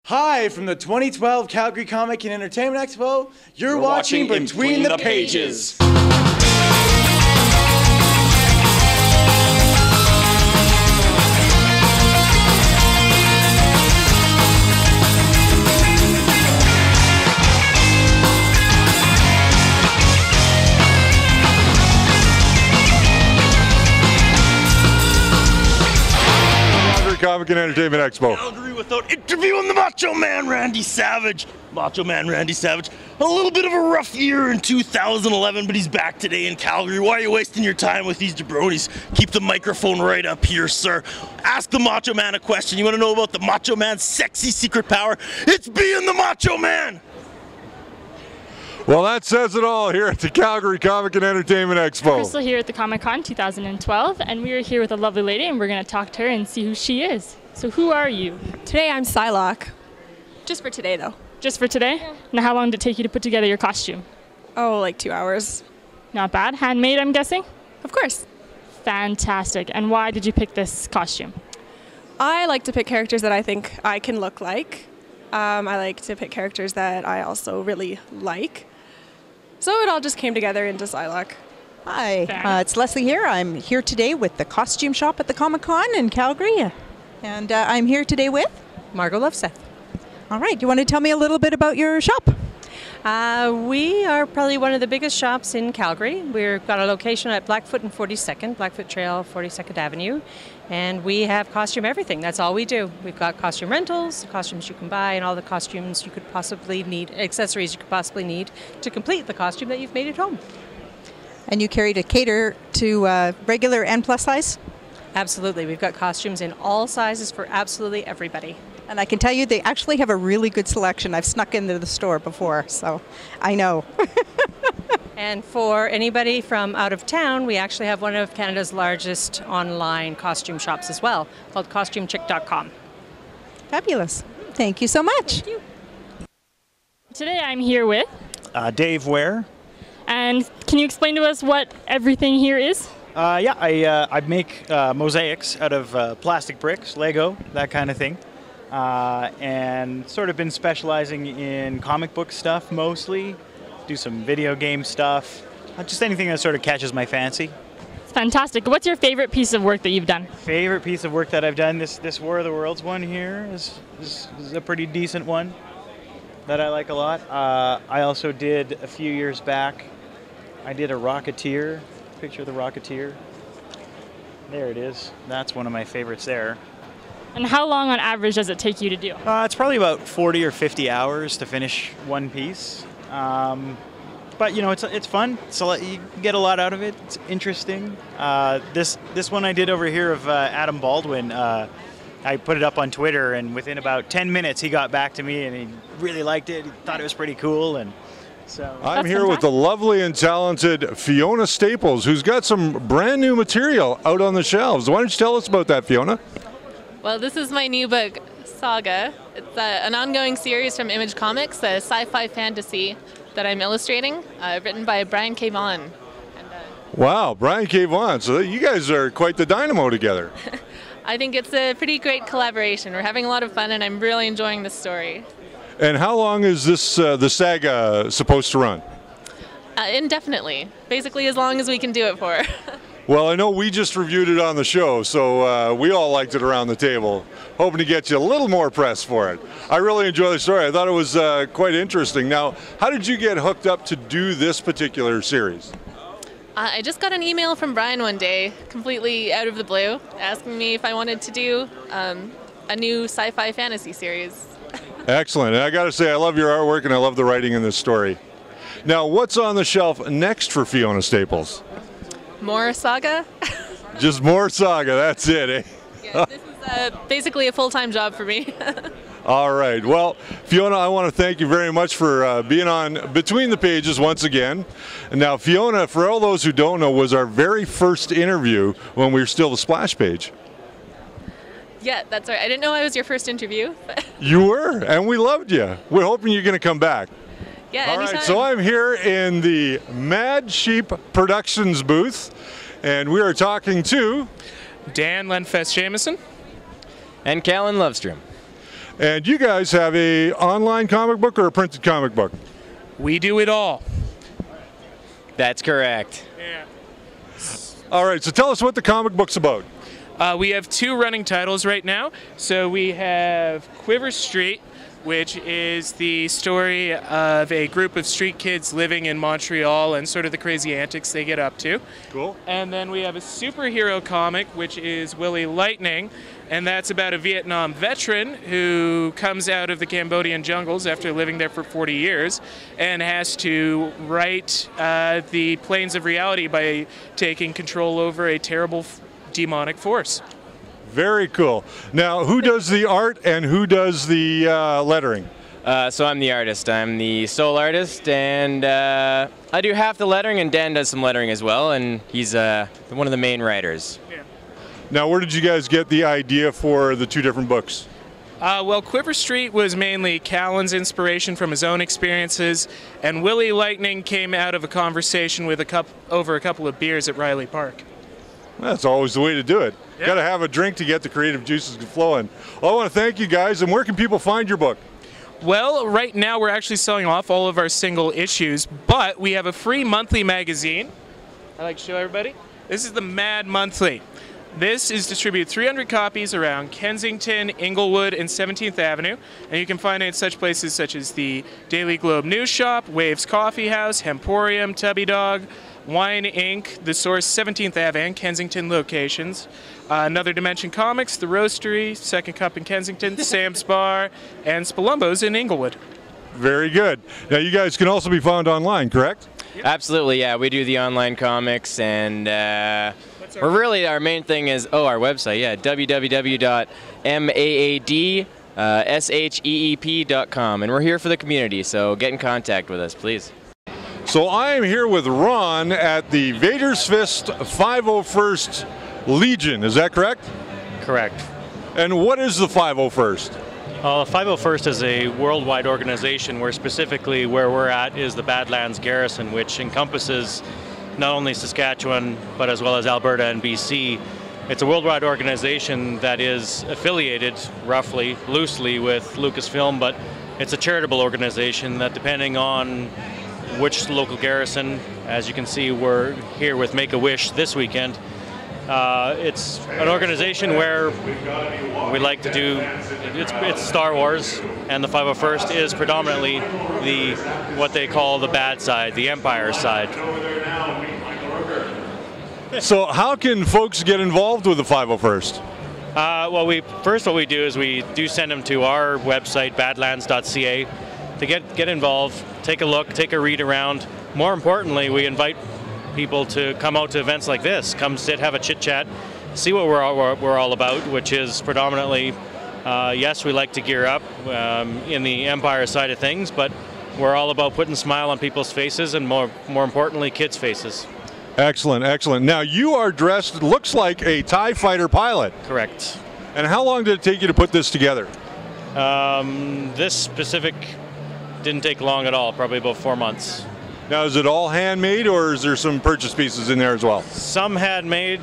Hi, from the 2012 Calgary Comic and Entertainment Expo, you're watching Between the Pages. Comic and Entertainment Expo. Calgary without interviewing the Macho Man Randy Savage. Macho Man Randy Savage. A little bit of a rough year in 2011, but he's back today in Calgary. Why are you wasting your time with these jabronis? Keep the microphone right up here, sir. Ask the Macho Man a question. You want to know about the Macho Man's sexy secret power? It's being the Macho Man! Well, that says it all here at the Calgary Comic and Entertainment Expo. Crystal here at the Comic Con 2012, and we are here with a lovely lady, and we're going to talk to her and see who she is. So who are you? Today I'm Psylocke. Just for today, though. Just for today? Yeah. Now how long did it take you to put together your costume? Oh, like 2 hours. Not bad. Handmade, I'm guessing? Of course. Fantastic. And why did you pick this costume? I like to pick characters that I think I can look like. I like to pick characters that I also really like. So it all just came together into Psylocke. Hi, it's Leslie here. I'm here today with the costume shop at the Comic Con in Calgary. And I'm here today with Margot Loveseth. All right, you want to tell me a little bit about your shop? We are probably one of the biggest shops in Calgary. We've got a location at Blackfoot and 42nd, Blackfoot Trail, 42nd Avenue. And we have costume everything. That's all we do. We've got costume rentals, costumes you can buy, and all the costumes you could possibly need, accessories you could possibly need to complete the costume that you've made at home. And you carry to cater to regular and plus size? Absolutely. We've got costumes in all sizes for absolutely everybody. And I can tell you they actually have a really good selection. I've snuck into the store before, so I know. And for anybody from out of town, we actually have one of Canada's largest online costume shops as well, called costumechick.com. Fabulous. Thank you so much. Thank you. Today I'm here with... Dave Ware. And can you explain to us what everything here is? I make mosaics out of plastic bricks, Lego, that kind of thing. And sort of been specializing in comic book stuff mostly. Do some video game stuff, just anything that sort of catches my fancy. It's fantastic. What's your favorite piece of work that you've done? Favorite piece of work that I've done, this War of the Worlds one here is a pretty decent one that I like a lot. I also did a few years back, I did a Rocketeer, picture of the Rocketeer. There it is. That's one of my favorites there. And how long on average does it take you to do? It's probably about 40 or 50 hours to finish one piece. But you know, it's fun. So you get a lot out of it. It's interesting. This one I did over here of Adam Baldwin. I put it up on Twitter, and within about 10 minutes, he got back to me, and he really liked it. He thought it was pretty cool, and so. I'm here with the lovely and talented Fiona Staples, who's got some brand new material out on the shelves. Why don't you tell us about that, Fiona? Well, this is my new book, Saga. It's an ongoing series from Image Comics, a sci-fi fantasy that I'm illustrating, written by Brian K. Vaughan. Wow, Brian K. Vaughan. So you guys are quite the dynamo together. I think it's a pretty great collaboration. We're having a lot of fun, and I'm really enjoying the story. And how long is this the saga supposed to run? Indefinitely. Basically as long as we can do it for. Well, I know we just reviewed it on the show, so we all liked it around the table. Hoping to get you a little more press for it. I really enjoyed the story. I thought it was quite interesting. Now, how did you get hooked up to do this particular series? I just got an email from Brian one day, completely out of the blue, asking me if I wanted to do a new sci-fi fantasy series. Excellent. And I got to say, I love your artwork and I love the writing in this story. Now, what's on the shelf next for Fiona Staples? More Saga? Just more Saga, that's it, eh? Yeah, this is basically a full-time job for me. All right. Well, Fiona, I want to thank you very much for being on Between the Pages once again. And now, Fiona, for all those who don't know, was our very first interview when we were still the Splash Page. Yeah, that's right. I didn't know I was your first interview. But you were, and we loved you. We're hoping you're going to come back. Yeah, all anytime. Right, so I'm here in the Mad Sheep Productions booth, and we are talking to Dan Lenfest Jamieson and Callan Lovestrom. And you guys have a online comic book or a printed comic book? We do it all. That's correct. Yeah. All right, so tell us what the comic book's about. We have 2 running titles right now. So we have Quiver Street, which is the story of a group of street kids living in Montreal and sort of the crazy antics they get up to. Cool. And then we have a superhero comic, which is Willie Lightning, and that's about a Vietnam veteran who comes out of the Cambodian jungles after living there for 40 years and has to right the planes of reality by taking control over a terrible demonic force. Very cool. Now, who does the art and who does the lettering? So I'm the artist. I'm the sole artist, and I do half the lettering, and Dan does some lettering as well, and he's one of the main writers. Yeah. Now, where did you guys get the idea for the 2 different books? Well, Quiver Street was mainly Callan's inspiration from his own experiences, and Willie Lightning came out of a conversation with over a couple of beers at Riley Park. That's always the way to do it. Yeah. Got to have a drink to get the creative juices flowing. Well, I want to thank you guys, and where can people find your book? Well, right now we're actually selling off all of our single issues, but we have a free monthly magazine. I like to show everybody. This is the Mad Monthly. This is distributed 300 copies around Kensington, Inglewood, and 17th Avenue, and you can find it in such places such as the Daily Globe News Shop, Waves Coffee House, Hemporium, Tubby Dog, Wine Inc., The Source, 17th Ave, and Kensington locations. Another Dimension Comics, The Roastery, Second Cup in Kensington, Sam's Bar, and Spalumbo's in Inglewood. Very good. Now, you guys can also be found online, correct? Yep. Absolutely, yeah. We do the online comics, and our main thing is, our website, yeah, www.maadscheep.com. And we're here for the community, so get in contact with us, please. So I am here with Ron at the Vader's Fist 501st Legion, is that correct? Correct. And what is the 501st? 501st is a worldwide organization where specifically where we're at is the Badlands Garrison, which encompasses not only Saskatchewan but as well as Alberta and BC. It's a worldwide organization that is affiliated loosely with Lucasfilm, but it's a charitable organization that, depending on which local garrison, as you can see, we're here with Make-A-Wish this weekend. It's an organization where we like to do, it's Star Wars, and the 501st is predominantly what they call the bad side, the Empire side. So how can folks get involved with the 501st? What we do is we do send them to our website, badlands.ca, to get involved, take a look, take a read around. More importantly, we invite people to come out to events like this. Come sit, have a chit chat, see what we're all about, which is predominantly, yes, we like to gear up in the Empire side of things, but we're all about putting a smile on people's faces, and more importantly, kids' faces. Excellent, excellent. Now you are dressed, looks like a TIE fighter pilot. Correct. And how long did it take you to put this together? This specific didn't take long at all, probably about 4 months. Now, is it all handmade, or is there some purchase pieces in there as well? Some handmade.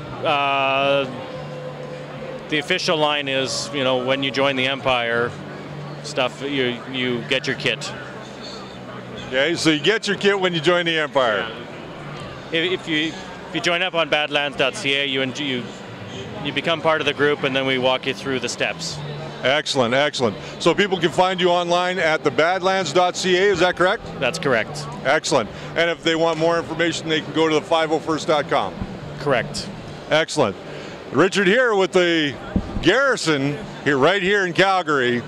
The official line is, when you join the Empire stuff, you get your kit. Okay, so you get your kit when you join the Empire. Yeah. If you join up on badlands.ca, you become part of the group, and then we walk you through the steps. Excellent, excellent. So people can find you online at thebadlands.ca, is that correct? That's correct. Excellent. And if they want more information, they can go to the501st.com. Correct. Excellent. Richard here with the Garrison, right here in Calgary,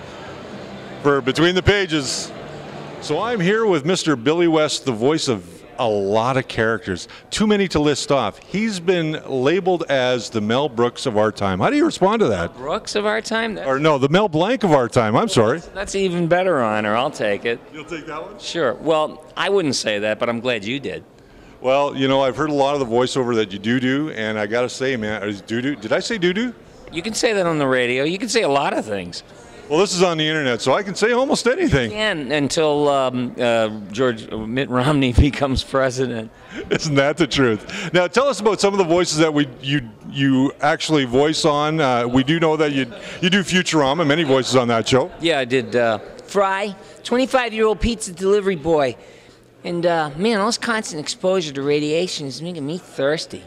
for Between the Pages. So I'm here with Mr. Billy West, the voice of a lot of characters. Too many to list off. He's been labeled as the Mel Brooks of our time. How do you respond to that? Brooks of our time? Or no, the Mel Blanc of our time. I'm sorry. That's an even better honor. I'll take it. You'll take that one? Sure. Well, I wouldn't say that, but I'm glad you did. Well, I've heard a lot of the voiceover that you do, and I got to say, man, did I say doo-doo? You can say that on the radio. You can say a lot of things. Well, this is on the internet, so I can say almost anything. And until Mitt Romney becomes president. Isn't that the truth? Now, tell us about some of the voices that you actually voice on. We do know that you do Futurama, many voices on that show. Yeah, I did Fry, 25-year-old pizza delivery boy. And, man, all this constant exposure to radiation is making me thirsty.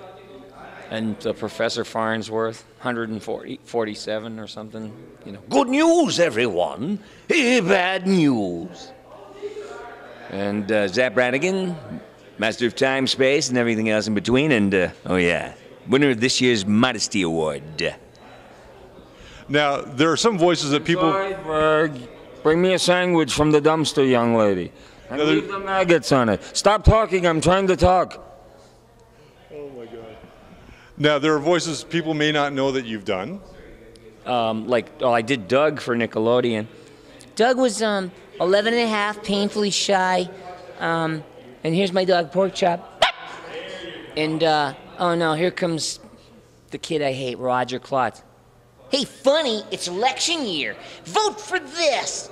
And Professor Farnsworth, 147 or something. You know, good news, everyone. Bad news. And Zap Brannigan, Master of Time, Space, and everything else in between. And, oh yeah, winner of this year's Modesty Award. Now, there are some voices that people... Sorry, Berg. Bring me a sandwich from the dumpster, young lady. And leave the maggots on it. Stop talking, I'm trying to talk. Now, there are voices people may not know that you've done. I did Doug for Nickelodeon. Doug was 11 and a half, painfully shy. And here's my dog, Pork Chop. And, oh no, here comes the kid I hate, Roger Klotz. Hey, funny, it's election year. Vote for this.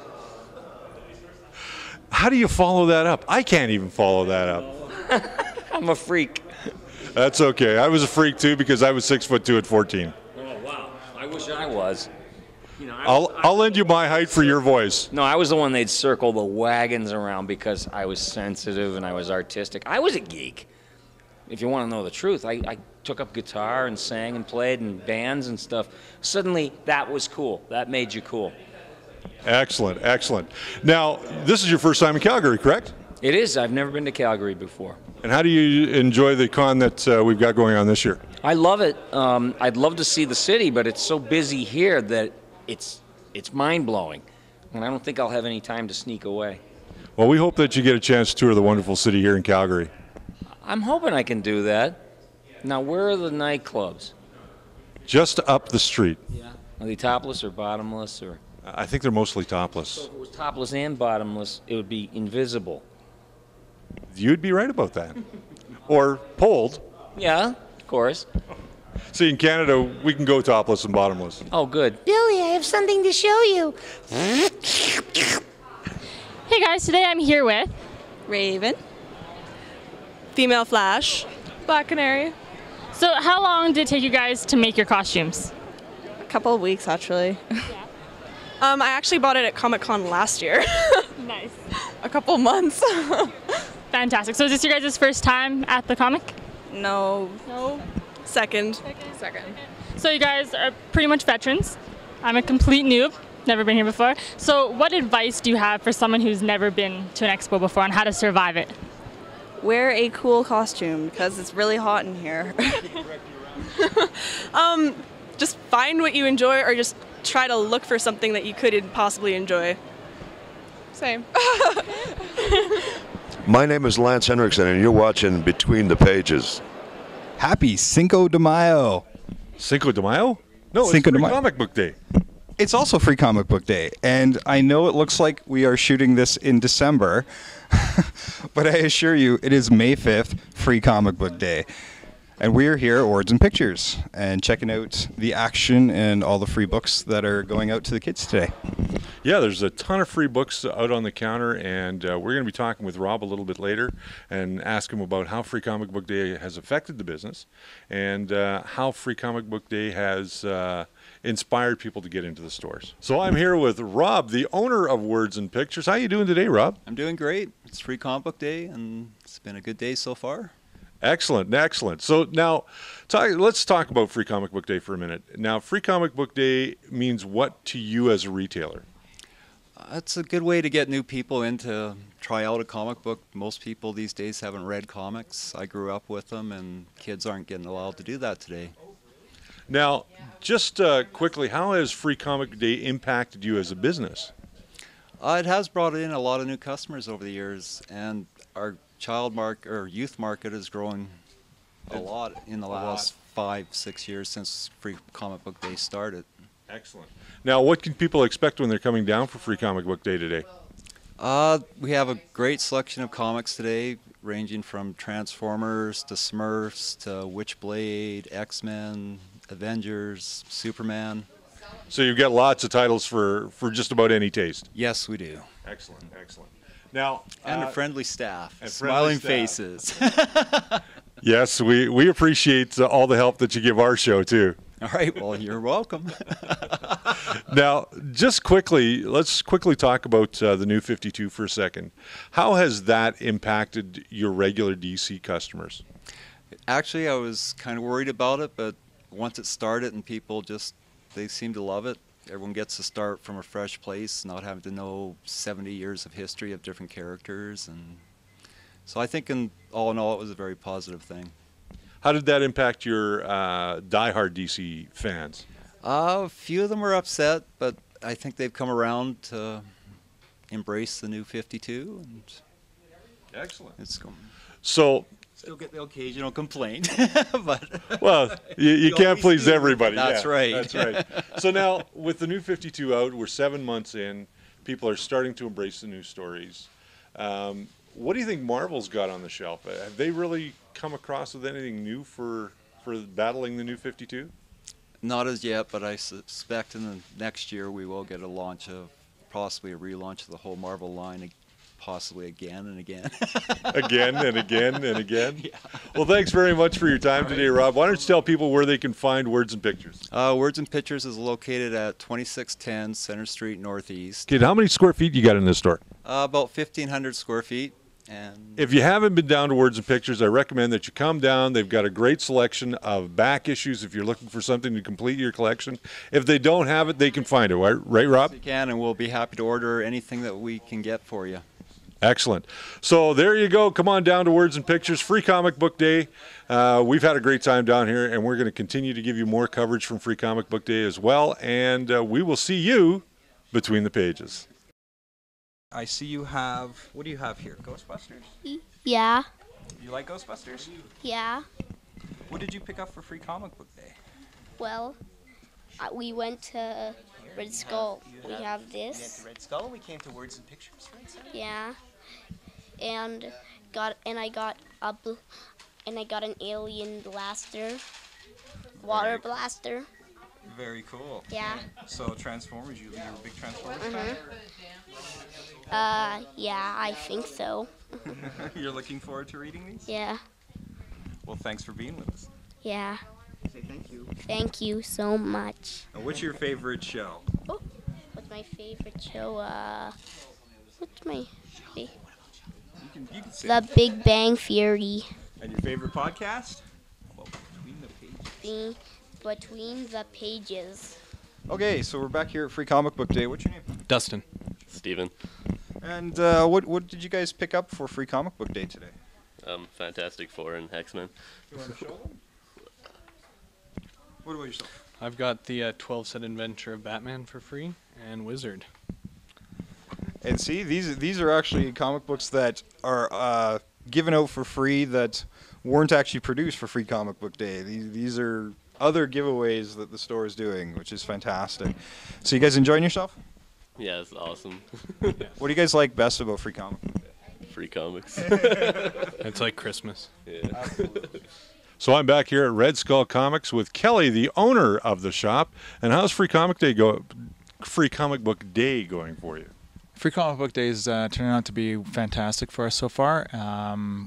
How do you follow that up? I can't even follow that up. I'm a freak. That's okay. I was a freak too because I was 6'2" at 14. Oh wow! I wish I was. You know, I'll lend you my height for your voice. No, I was the one they'd circle the wagons around because I was sensitive and I was artistic. I was a geek. If you want to know the truth, I took up guitar and sang and played in bands and stuff. Suddenly, that was cool. That made you cool. Excellent, excellent. Now, this is your first time in Calgary, correct? It is. I've never been to Calgary before. And how do you enjoy the con that we've got going on this year? I love it. I'd love to see the city, but it's so busy here that it's mind-blowing. And I don't think I'll have any time to sneak away. Well, we hope that you get a chance to tour the wonderful city here in Calgary. I'm hoping I can do that. Now, where are the nightclubs? Just up the street. Yeah. Are they topless or bottomless? Or? I think they're mostly topless. So if it was topless and bottomless, it would be invisible. You'd be right about that. Or pulled. Yeah, of course. See, in Canada, we can go topless and bottomless. Oh, good. Billy, I have something to show you. Hey guys, today I'm here with Raven, Female Flash, Black Canary. So how long did it take you guys to make your costumes? A couple of weeks, actually. Yeah. I actually bought it at Comic-Con last year. Nice. A couple months. Fantastic. So is this your guys' first time at the comic? No. No. Second. So you guys are pretty much veterans. I'm a complete noob, never been here before. So what advice do you have for someone who's never been to an expo before on how to survive it? Wear a cool costume because it's really hot in here. Just find what you enjoy or just try to look for something that you could possibly enjoy. Same. My name is Lance Henriksen, and you're watching Between the Pages. Happy Cinco de Mayo. Cinco de Mayo? No, Cinco it's de Mayo. Comic Book Day. It's also Free Comic Book Day, and I know it looks like we are shooting this in December, but I assure you it is May 5th, Free Comic Book Day. And we are here at Words and Pictures and checking out the action and all the free books that are going out to the kids today. Yeah, there's a ton of free books out on the counter, and we're going to be talking with Rob a little bit later and ask him about how Free Comic Book Day has affected the business and how Free Comic Book Day has inspired people to get into the stores. So I'm here with Rob, the owner of Words and Pictures. How you doing today, Rob? I'm doing great. It's Free Comic Book Day, and it's been a good day so far. Excellent, excellent. So now, let's talk about Free Comic Book Day for a minute. Now, Free Comic Book Day means what to you as a retailer? It's a good way to get new people in to try out a comic book. Most people these days haven't read comics. I grew up with them, and kids aren't getting allowed to do that today. Now, just quickly, how has Free Comic Day impacted you as a business? It has brought in a lot of new customers over the years, and our youth market has grown a lot in the last 5-6 years since Free Comic Book Day started. Excellent. Now, what can people expect when they're coming down for Free Comic Book Day today? We have a great selection of comics today, ranging from Transformers to Smurfs to Witchblade, X-Men, Avengers, Superman. So you've got lots of titles for just about any taste. Yes, we do. Excellent, excellent. Now, and a friendly staff, and smiling friendly staff. faces. Yes, we appreciate all the help that you give our show too. All right, well, you're welcome. Now, just quickly, let's quickly talk about the new 52 for a second. How has that impacted your regular DC customers? Actually, I was kind of worried about it, but once it started and people they seem to love it. Everyone gets to start from a fresh place, not having to know 70 years of history of different characters. And so I think in all, it was a very positive thing. How did that impact your diehard DC fans? A few of them were upset, but I think they've come around to embrace the new 52. And excellent. It's going. So. Still get the occasional complaint, but well, you can't please everybody. That's right. That's right. So now, with the new 52 out, we're 7 months in. People are starting to embrace the new stories. What do you think Marvel's got on the shelf? Have they really come across with anything new for battling the new 52? Not as yet, but I suspect in the next year we will get possibly a relaunch of the whole Marvel line. Possibly again and again. Again and again and again? Yeah. Well, thanks very much for your time today, Rob. Why don't you tell people where they can find Words and Pictures? Words and Pictures is located at 2610 Center Street Northeast. Kid, how many square feet you got in this store? About 1,500 square feet. And if you haven't been down to Words and Pictures, I recommend that you come down. They've got a great selection of back issues if you're looking for something to complete your collection. If they don't have it, they can find it, right, Rob? Yes, they can, and we'll be happy to order anything that we can get for you. Excellent. So there you go. Come on down to Words and Pictures, Free Comic Book Day. We've had a great time down here, and we're going to continue to give you more coverage from Free Comic Book Day as well. And we will see you between the pages. I see you have, what do you have here? Ghostbusters? Yeah. You like Ghostbusters? Yeah. What did you pick up for Free Comic Book Day? Well, we went to Red Skull. We have this. We went to Red Skull and we came to Words and Pictures, right? Yeah. And I got an alien blaster. Water blaster. Very cool. Yeah. So Transformers, you're a big Transformers fan? Yeah, I think so. You're looking forward to reading these? Yeah. Well, thanks for being with us. Yeah. Say thank you. Thank you so much. Now, what's your favorite show? Oh, what's my favorite show? What's my favorite? You can say The Big Bang Theory. And your favorite podcast? Well, Between the Pages. Between the Pages. Okay, so we're back here at Free Comic Book Day. What's your name? Dustin. Steven. And what did you guys pick up for Free Comic Book Day today? Fantastic Four and X-Men. You want to show them? What about yourself? I've got the 12-set adventure of Batman for free and Wizard. And see, these are actually comic books that are given out for free that weren't actually produced for Free Comic Book Day. These are other giveaways that the store is doing, which is fantastic. So you guys enjoying yourself? Yeah, it's awesome. What do you guys like best about Free Comic Book Day? Free comics. It's like Christmas. Yeah. Absolutely. So I'm back here at Red Skull Comics with Kelly, the owner of the shop. And how's Free Comic Book Day going for you? Free Comic Book Day is turning out to be fantastic for us so far.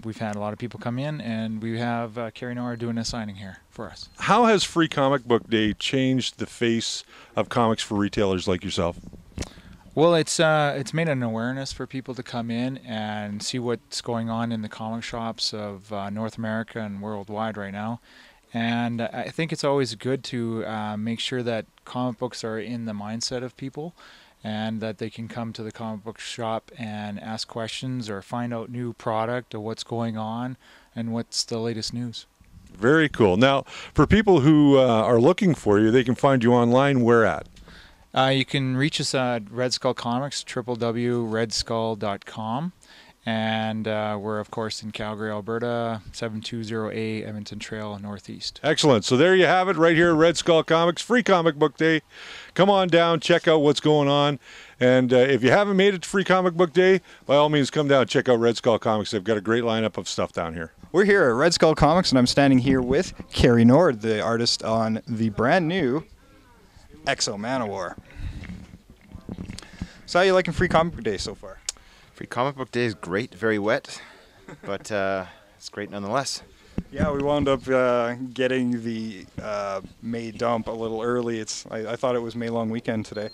We've had a lot of people come in, and we have Carrie Nora doing a signing here for us. How has Free Comic Book Day changed the face of comics for retailers like yourself? Well, it's made an awareness for people to come in and see what's going on in the comic shops of North America and worldwide right now. And I think it's always good to make sure that comic books are in the mindset of people, and that they can come to the comic book shop and ask questions or find out new product or what's going on and what's the latest news. Very cool. Now, for people who are looking for you, they can find you online. Where at? You can reach us at Red Skull Comics, www.redskull.com. And we're, of course, in Calgary, Alberta, 720A Edmonton Trail, Northeast. Excellent. So there you have it right here at Red Skull Comics, Free Comic Book Day. Come on down, check out what's going on. And if you haven't made it to Free Comic Book Day, by all means, come down and check out Red Skull Comics. They've got a great lineup of stuff down here. We're here at Red Skull Comics, and I'm standing here with Carrie Nord, the artist on the brand new Exo Manowar. So how you liking Free Comic Book Day so far? Free Comic Book Day is great, very wet, but it's great nonetheless. Yeah, we wound up getting the May dump a little early. I thought it was May long weekend today.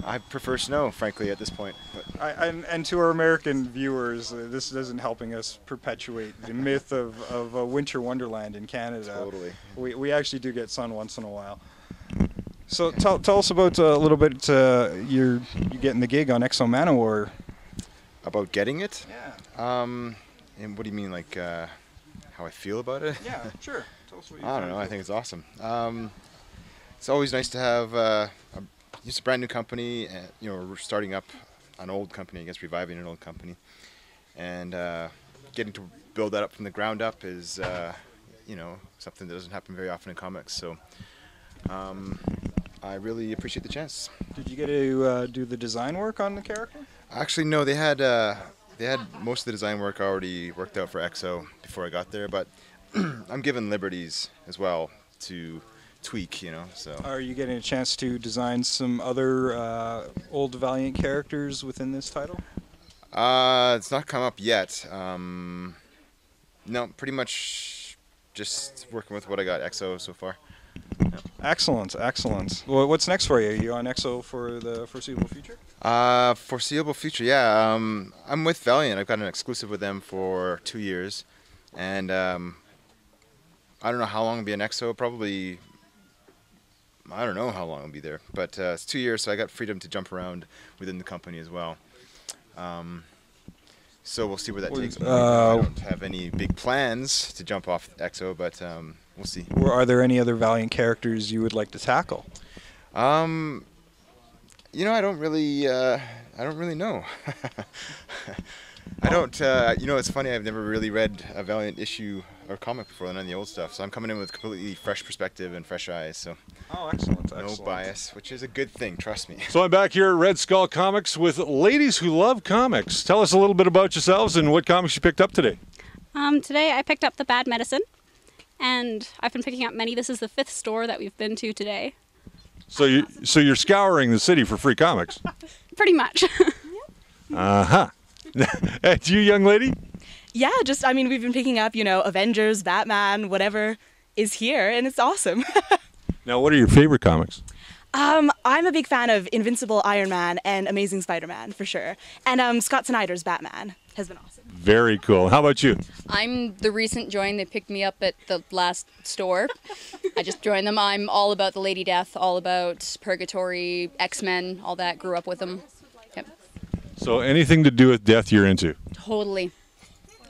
I prefer snow, frankly, at this point. And to our American viewers, this isn't helping us perpetuate the myth of a winter wonderland in Canada. Totally. We actually do get sun once in a while. So tell us about a little bit you getting the gig on Exo Manowar. About getting it? Yeah. And what do you mean, like how I feel about it? Yeah, sure. Tell us what you I don't know. I think it's awesome. It's always nice to have it's a brand new company, and we're starting up an old company, I guess, reviving an old company, and getting to build that up from the ground up is something that doesn't happen very often in comics. So I really appreciate the chance. Did you get to do the design work on the character? Actually, no. They had most of the design work already worked out for Exo before I got there, but I'm given liberties as well to tweak, so. Are you getting a chance to design some other old Valiant characters within this title? It's not come up yet. No, pretty much just working with what I got Exo so far. Yeah. Excellent, excellent. Well, what's next for you? Are you on Exo for the foreseeable future? Foreseeable future, yeah. I'm with Valiant. I've got an exclusive with them for 2 years, and I don't know how long I'll be on Exo. Probably, I don't know how long I'll be there, but it's 2 years, so I got freedom to jump around within the company as well. So we'll see where that takes me. I don't have any big plans to jump off Exo, but we'll see. Are there any other Valiant characters you would like to tackle? I don't really know. I don't. It's funny. I've never really read a Valiant issue or comic before, none of the old stuff. So I'm coming in with completely fresh perspective and fresh eyes. So. Oh, excellent! No bias, which is a good thing. Trust me. So I'm back here at Red Skull Comics with ladies who love comics. Tell us a little bit about yourselves and what comics you picked up today. Today I picked up The Bad Medicine, and I've been picking up many. This is the 5th store that we've been to today. So you're scouring the city for free comics. Pretty much. Uh-huh. And you, young lady? Yeah, we've been picking up, Avengers, Batman, whatever is here, and it's awesome. Now, what are your favorite comics? I'm a big fan of Invincible Iron Man and Amazing Spider-Man, for sure. And Scott Snyder's Batman has been awesome. Very cool. How about you? I'm the recent join. They picked me up at the last store. I just joined them. I'm all about the Lady Death, all about Purgatory, X-Men, all that. Grew up with them. Yep. So anything to do with death you're into? Totally.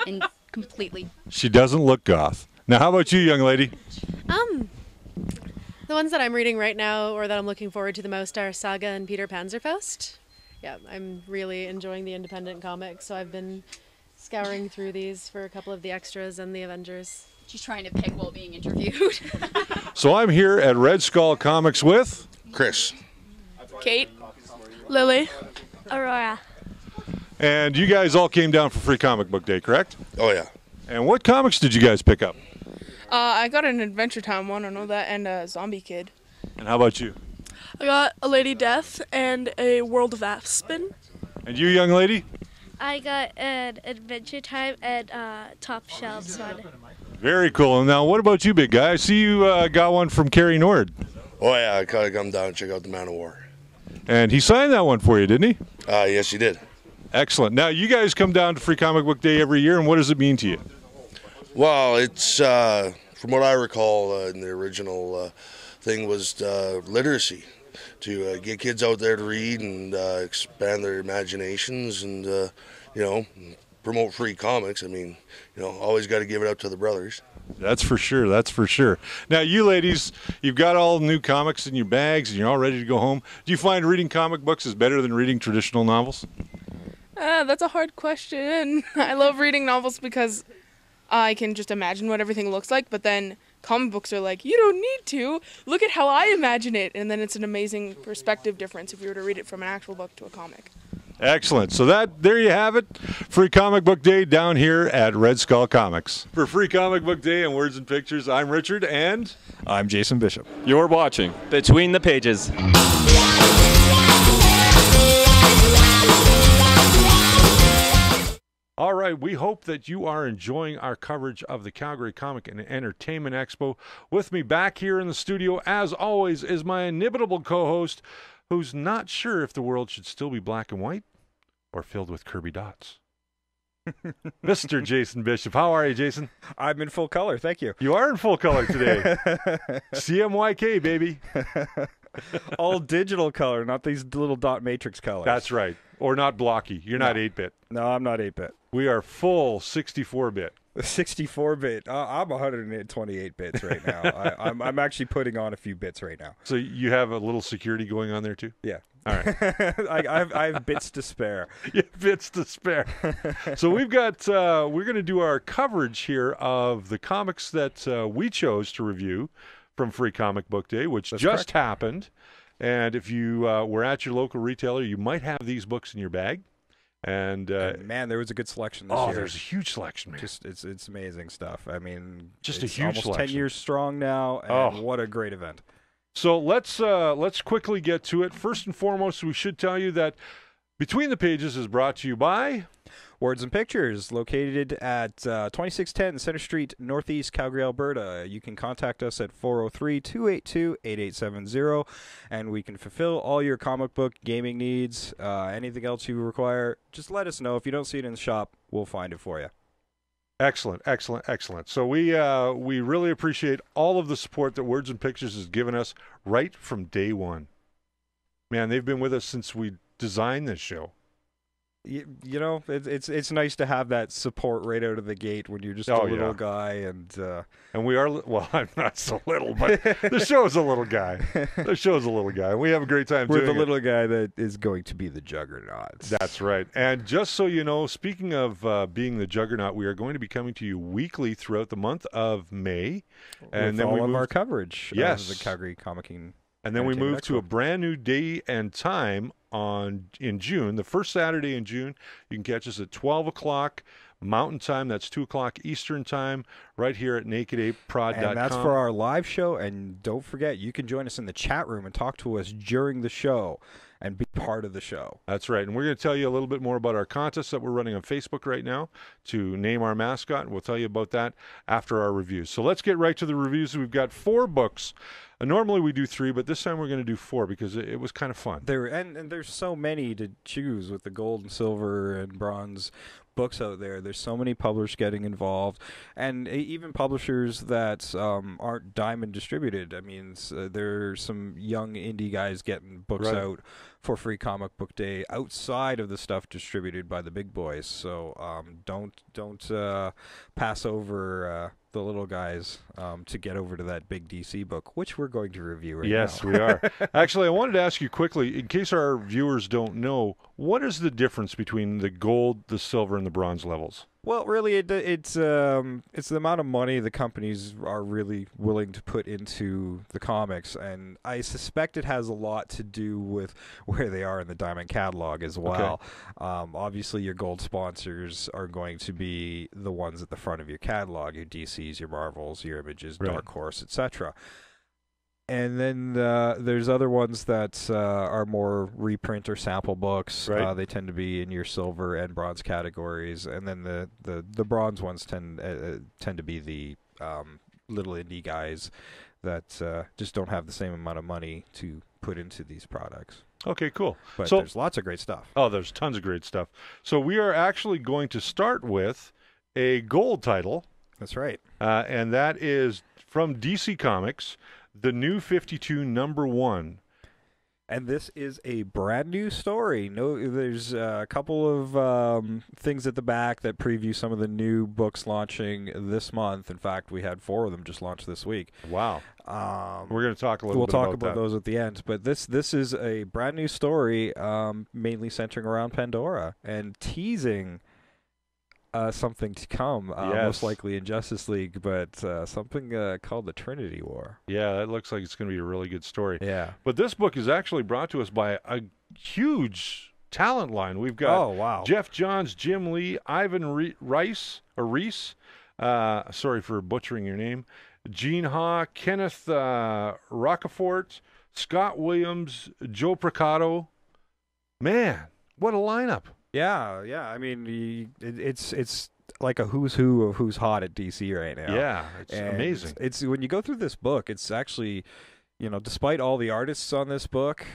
And completely. She doesn't look goth. Now, how about you, young lady? The ones that I'm reading right now, or that I'm looking forward to the most, are Saga and Peter Panzerfaust. Yeah, I'm really enjoying the independent comics, so I've been scouring through these for a couple of the extras and the Avengers. She's trying to pick while being interviewed. So I'm here at Red Skull Comics with Chris, Kate, Lily, Aurora. And you guys all came down for Free Comic Book Day, correct? Oh, yeah. And what comics did you guys pick up? I got an Adventure Time one, I know that, and a Zombie Kid. And how about you? I got a Lady Death and a World of Aspen. And you, young lady? I got an Adventure Time and Top Shelves one. Very cool. And now, what about you, big guy? I see you got one from Kerry Nord. Oh, yeah, I gotta come down and check out the Man of War. And he signed that one for you, didn't he? Yes, he did. Excellent. Now, you guys come down to Free Comic Book Day every year, and what does it mean to you? Well, it's, from what I recall, in the original thing was literacy, to get kids out there to read and expand their imaginations and, promote free comics. I mean, always got to give it up to the brothers. That's for sure. That's for sure. Now, you ladies, you've got all the new comics in your bags, and you're all ready to go home. Do you find reading comic books is better than reading traditional novels? That's a hard question. I love reading novels because I can just imagine what everything looks like, but then comic books are like, you don't need to. Look at how I imagine it. And then it's an amazing perspective difference if you were to read it from an actual book to a comic. Excellent. So there you have it. Free Comic Book Day down here at Red Skull Comics. For Free Comic Book Day and Words and Pictures, I'm Richard and I'm Jason Bishop. You're watching Between the Pages. All right, we hope that you are enjoying our coverage of the Calgary Comic and Entertainment Expo. With me back here in the studio, as always, is my inimitable co-host who's not sure if the world should still be black and white or filled with Kirby dots. Mr. Jason Bishop. How are you, Jason? I'm in full color, thank you. You are in full color today. CMYK, baby. All digital color, not these little dot matrix colors. That's right. Or not blocky. You're not 8-bit. No, I'm not 8-bit. We are full 64-bit. 64-bit. I'm 128 bits right now. I'm actually putting on a few bits right now. So you have a little security going on there too? Yeah. All right. I have bits to spare. Yeah, bits to spare. So we've got we're going to do our coverage here of the comics that we chose to review from Free Comic Book Day, which That's just correct. happened. And if you were at your local retailer, you might have these books in your bag. And man, there was a good selection this year. Oh, there's a huge selection, man. Just it's amazing stuff. I mean, just it's a huge almost selection. 10 years strong now, and what a great event. So let's quickly get to it. First and foremost, we should tell you that Between the Pages is brought to you by Words and Pictures, located at 2610 Center Street, Northeast Calgary, Alberta. You can contact us at 403-282-8870, and we can fulfill all your comic book gaming needs. Anything else you require, just let us know. If you don't see it in the shop, we'll find it for you. Excellent, excellent, excellent. So we really appreciate all of the support that Words and Pictures has given us right from day one. Man, they've been with us since we designed this show. You know, it's nice to have that support right out of the gate when you're just a little guy, and we are. Well, I'm not so little, but the show is a little guy. The show is a little guy. We have a great time. We're doing the little guy that is going to be the juggernaut. That's right. And just so you know, speaking of being the juggernaut, we are going to be coming to you weekly throughout the month of May, and then all we of move our coverage. Yes, of the Calgary Comic Entertainment Expo. And then we move to a brand new day and time in June. The first Saturday in June, you can catch us at 12 o'clock Mountain Time. That's 2 o'clock Eastern Time, right here at NakedApeProd.com. And that's for our live show. And don't forget, you can join us in the chat room and talk to us during the show and be part of the show. That's right. And we're going to tell you a little bit more about our contest that we're running on Facebook right now to name our mascot. And we'll tell you about that after our reviews. So let's get right to the reviews. We've got 4 books. Normally we do 3, but this time we're going to do 4 because it was kind of fun. And there's so many to choose with the gold and silver and bronze books out there. There's so many publishers getting involved, and even publishers that aren't diamond distributed. I mean, there's some young indie guys getting books out for Free Comic Book Day outside of the stuff distributed by the big boys. So don't pass over the little guys to get over to that big DC book, which we're going to review right now. Yes, we are. Actually, I wanted to ask you quickly, in case our viewers don't know, what is the difference between the gold, the silver, and the bronze levels? Well, really, it's the amount of money the companies are really willing to put into the comics, and I suspect it has a lot to do with where they are in the Diamond catalog as well. Okay. Obviously, your gold sponsors are going to be the ones at the front of your catalog, your DCs, your Marvels, your Images, Dark Horse, etc. And then there's other ones that are more reprint or sample books. They tend to be in your silver and bronze categories, and then the bronze ones tend to be the little indie guys that just don't have the same amount of money to put into these products. Okay, cool. But there's lots of great stuff. Oh, there's tons of great stuff. So we are actually going to start with a gold title. That's right. And that is from DC Comics, The New 52 #1. And this is a brand new story. There's a couple of things at the back that preview some of the new books launching this month. In fact, we had 4 of them just launched this week. Wow. We're going to talk a little bit about that. We'll talk about those at the end. But this is a brand new story, mainly centering around Pandora and teasing something to come, most likely in Justice League, but something called the Trinity War. Yeah, that looks like it's going to be a really good story. Yeah. But this book is actually brought to us by a huge talent line. We've got Oh, Jeff Johns, Jim Lee, Ivan Reese. Sorry for butchering your name. Gene Ha, Kenneth Rockefort, Scott Williams, Joe Procato. Man, what a lineup! Yeah. I mean, it's like a who's who of who's hot at DC right now. Yeah, it's And amazing. It's when you go through this book, it's actually, despite all the artists on this book,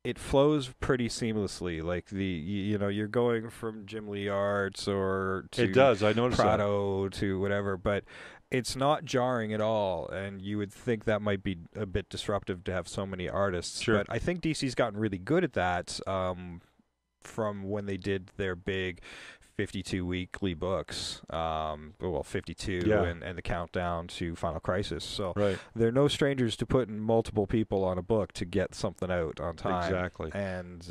it flows pretty seamlessly. Like you're going from Jim Lee Arts or to It does. I noticed that. Prado to whatever, but it's not jarring at all. And you would think that might be a bit disruptive to have so many artists. Sure. But I think DC's gotten really good at that. From when they did their big 52 weekly books, 52 Yeah. and the countdown to Final Crisis. So Right. they're no strangers to putting multiple people on a book to get something out on time. Exactly. And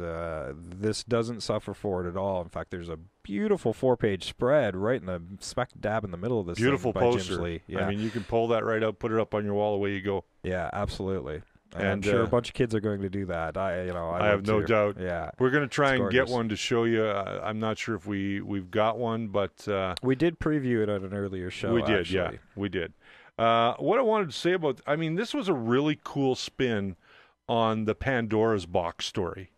this doesn't suffer for it at all. In fact, there's a beautiful 4-page spread right in the smack dab in the middle of this Beautiful thing by poster. James Lee. Yeah. I mean, you can pull that right up, put it up on your wall, away you go. Yeah, absolutely. And I'm And, sure a bunch of kids are going to do that. I have no doubt. Yeah, We're going to try It's and get gorgeous. one to show you. I'm not sure if we've got one, but we did preview it at an earlier show. we did. actually. Yeah, we did. What I wanted to say about, I mean, this was a really cool spin on the Pandora's box story.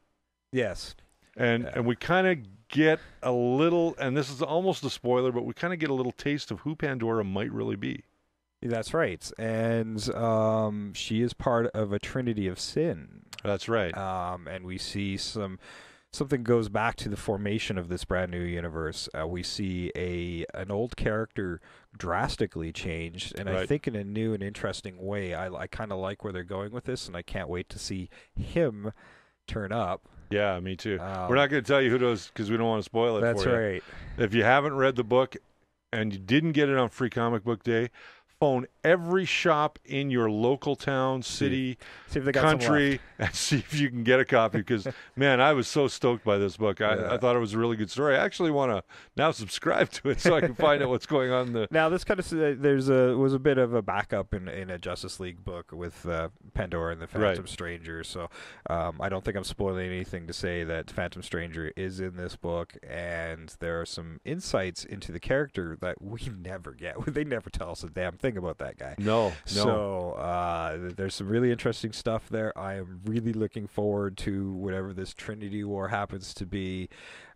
Yes. And we kind of get a little, and this is almost a spoiler, but we kind of get a little taste of who Pandora might really be. That's right. And she is part of a trinity of sin. That's right. And we see something goes back to the formation of this brand new universe. We see an old character drastically changed, and I Right. think in a new and interesting way. I kind of like where they're going with this, and I can't wait to see him turn up. Yeah, me too. We're not going to tell you who those, because we don't want to spoil it That's for you. right. If you haven't read the book and you didn't get it on Free Comic Book Day, phone every shop in your local town, city, see if they got some country, left. and see if you can get a copy. Because, man, I was so stoked by this book. I thought it was a really good story. I actually want to now subscribe to it so I can find out what's going on in the... Now, this kind of was a bit of a backup in a Justice League book with Pandora and the Phantom Stranger. So I don't think I'm spoiling anything to say that Phantom Stranger is in this book, and there are some insights into the character that we never get. They never tell us a damn thing about that guy. No. So there's some really interesting stuff there. I am really looking forward to whatever this Trinity War happens to be.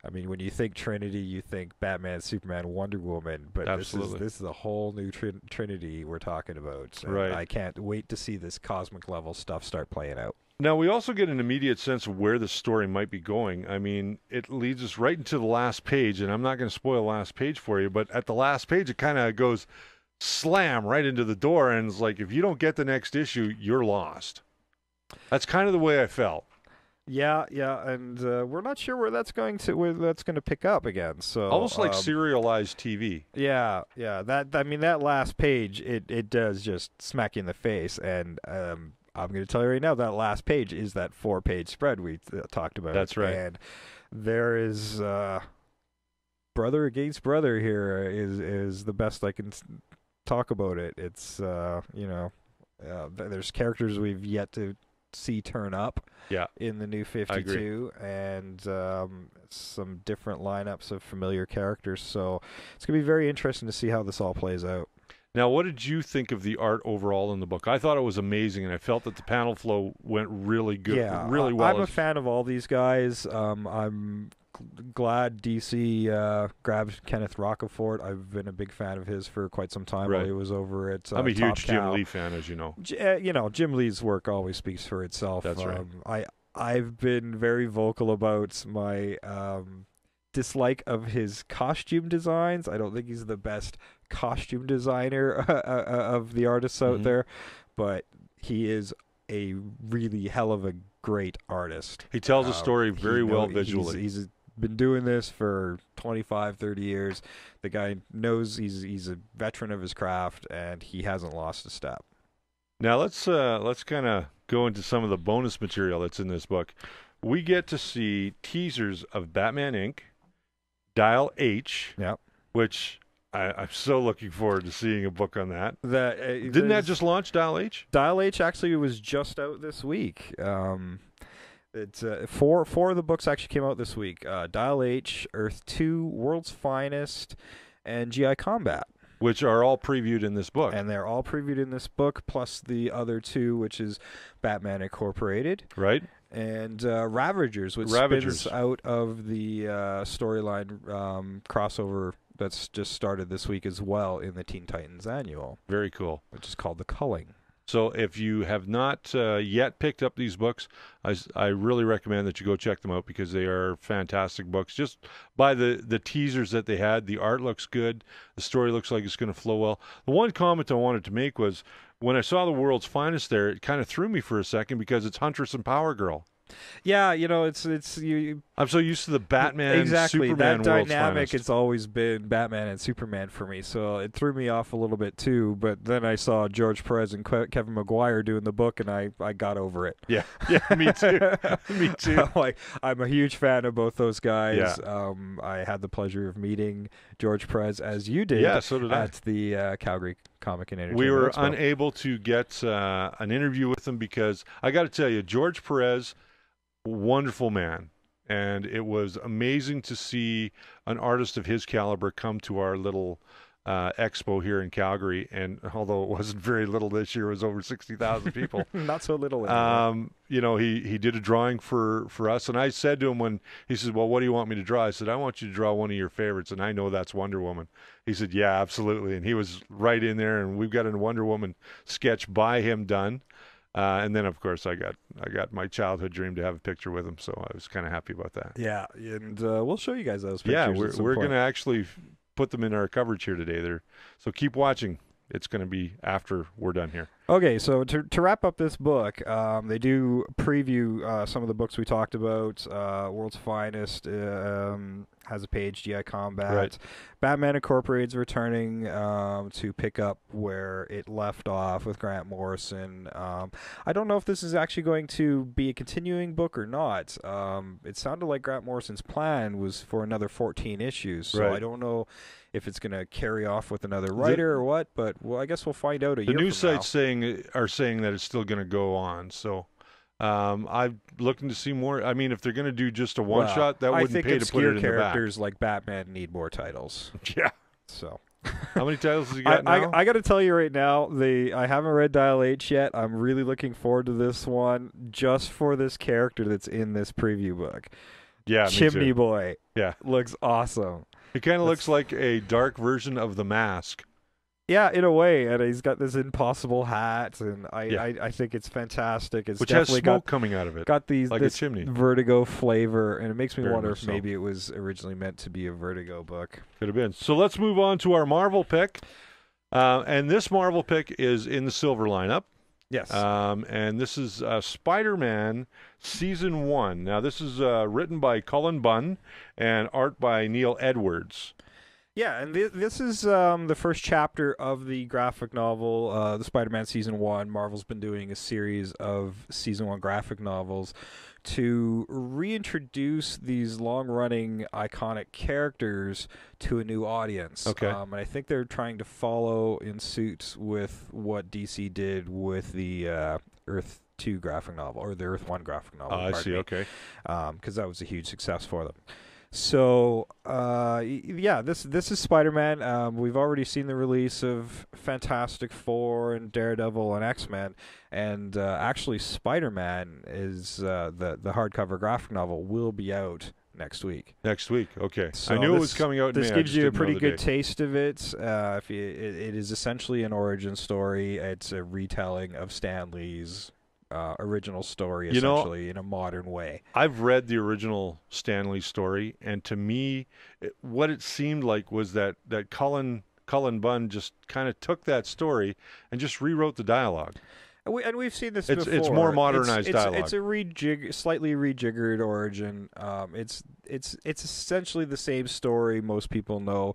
I mean, when you think Trinity, you think Batman, Superman, Wonder Woman, but Absolutely. this is a whole new Trinity we're talking about. And Right. I can't wait to see this cosmic level stuff start playing out. Now, we also get an immediate sense of where the story might be going. I mean, it leads us right into the last page, and I'm not going to spoil the last page for you, but at the last page, it kind of goes slam right into the door, and it's like, if you don't get the next issue, you're lost. That's kind of the way I felt. Yeah, and we're not sure where that's going to pick up again. So Almost like serialized TV. Yeah. That last page, it does just smack you in the face, and I'm going to tell you right now, that last page is that 4-page spread we talked about. That's right. And there is brother against brother here is the best I can talk about it. It's there's characters we've yet to see turn up in the new 52, and some different lineups of familiar characters. So it's going to be very interesting to see how this all plays out. Now, what did you think of the art overall in the book? I thought it was amazing, and I felt that the panel flow went really good, really well. I'm a fan of all these guys. I'm glad DC grabbed Kenneth Rockefort. I've been a big fan of his for quite some time while he was over at I'm a huge Top Jim Cow. Lee fan, as you know. Jim Lee's work always speaks for itself. That's right. I've been very vocal about my dislike of his costume designs. I don't think he's the best costume designer of the artists out there, but he is a really hell of a great artist. He tells a story very well visually. He's been doing this for 25, 30 years. The guy knows he's a veteran of his craft, and he hasn't lost a step. Now let's kind of go into some of the bonus material that's in this book. We get to see teasers of Batman Inc., Dial H, which I'm so looking forward to seeing a book on that. Didn't that just launch, Dial H? Dial H actually was just out this week. It's four of the books actually came out this week. Dial H, Earth 2, World's Finest, and GI Combat. Which are all previewed in this book. And they're all previewed in this book, plus the other two, which is Batman Incorporated. Right. And Ravagers, which spins out of the storyline crossover that's just started this week as well in the Teen Titans Annual. Very cool. Which is called The Culling. So if you have not yet picked up these books, I really recommend that you go check them out because they are fantastic books. Just by the teasers that they had, the art looks good. The story looks like it's going to flow well. The one comment I wanted to make was when I saw the World's Finest there, it kind of threw me for a second because it's Huntress and Power Girl. Yeah, you know, it's you. I'm so used to the Batman, exactly Superman that World's dynamic. Finest. It's always been Batman and Superman for me, so it threw me off a little bit too. But then I saw George Perez and Kevin Maguire doing the book, and I got over it. Yeah, me too. Me too. I'm a huge fan of both those guys. Yeah. I had the pleasure of meeting George Perez, as you did. Yeah, so did I. At the Calgary Comic Entertainment We were Expo. unable to get an interview with him because I got to tell you, George Perez, wonderful man, and it was amazing to see an artist of his caliber come to our little expo here in Calgary. And although it wasn't very little this year, it was over 60,000 people. Not so little anymore. You know, he did a drawing for us, and I said to him when he said, well, what do you want me to draw? I said, I want you to draw one of your favorites, and I know that's Wonder Woman. He said, yeah, absolutely. And he was right in there, and we've got a Wonder Woman sketch by him done. And then, of course, I got my childhood dream to have a picture with him, so I was kind of happy about that. Yeah, and we'll show you guys those pictures. Yeah, we're going to actually put them in our coverage here today. So keep watching. It's going to be after we're done here. Okay, so to wrap up this book, they do preview some of the books we talked about. World's Finest has a page, GI Combat. Right. Batman Incorporated's returning to pick up where it left off with Grant Morrison. I don't know if this is actually going to be a continuing book or not. It sounded like Grant Morrison's plan was for another 14 issues, so Right. I don't know if it's going to carry off with another writer or what, but I guess we'll find out a year The news from now. sites are saying that it's still going to go on, so I'm looking to see more. I mean, if they're going to do just a one-shot, that wouldn't pay to put it in the back. Characters like Batman need more titles. Yeah. So, how many titles has he got now? I got to tell you right now, I haven't read Dial H yet. I'm really looking forward to this one just for this character that's in this preview book. Yeah, Chimney me too. Boy. Yeah, looks awesome. It kind of looks like a dark version of The Mask. Yeah, in a way, and he's got this impossible hat, and I think it's fantastic. It's Which has definitely smoke coming out of it, got like a this chimney. Vertigo flavor, and it makes me Very wonder much if so. maybe it was originally meant to be a Vertigo book. Could have been. So let's move on to our Marvel pick, and this Marvel pick is in the silver lineup. Yes. And this is Spider-Man Season 1. Now, this is written by Cullen Bunn and art by Neil Edwards. Yeah, and this is the first chapter of the graphic novel, the Spider-Man Season 1. Marvel's been doing a series of Season 1 graphic novels to reintroduce these long-running iconic characters to a new audience. Okay. And I think they're trying to follow in suit with what DC did with the Earth 2 graphic novel, or the Earth 1 graphic novel. I see, okay. Because that was a huge success for them. So, yeah, this is Spider-Man. We've already seen the release of Fantastic Four and Daredevil and X-Men, and actually Spider-Man is the hardcover graphic novel will be out next week. Next week, okay. So I knew it was coming out in May. This I gives just you a didn't know pretty the good date. taste of it. It is essentially an origin story. It's a retelling of Stan Lee's original story, essentially, in a modern way. I've read the original Stan Lee story, and to me, what it seemed like was that Cullen Bunn just kind of took that story and just rewrote the dialogue. And we've seen this It's before. more modernized dialogue. It's a slightly rejiggered origin. It's essentially the same story most people know.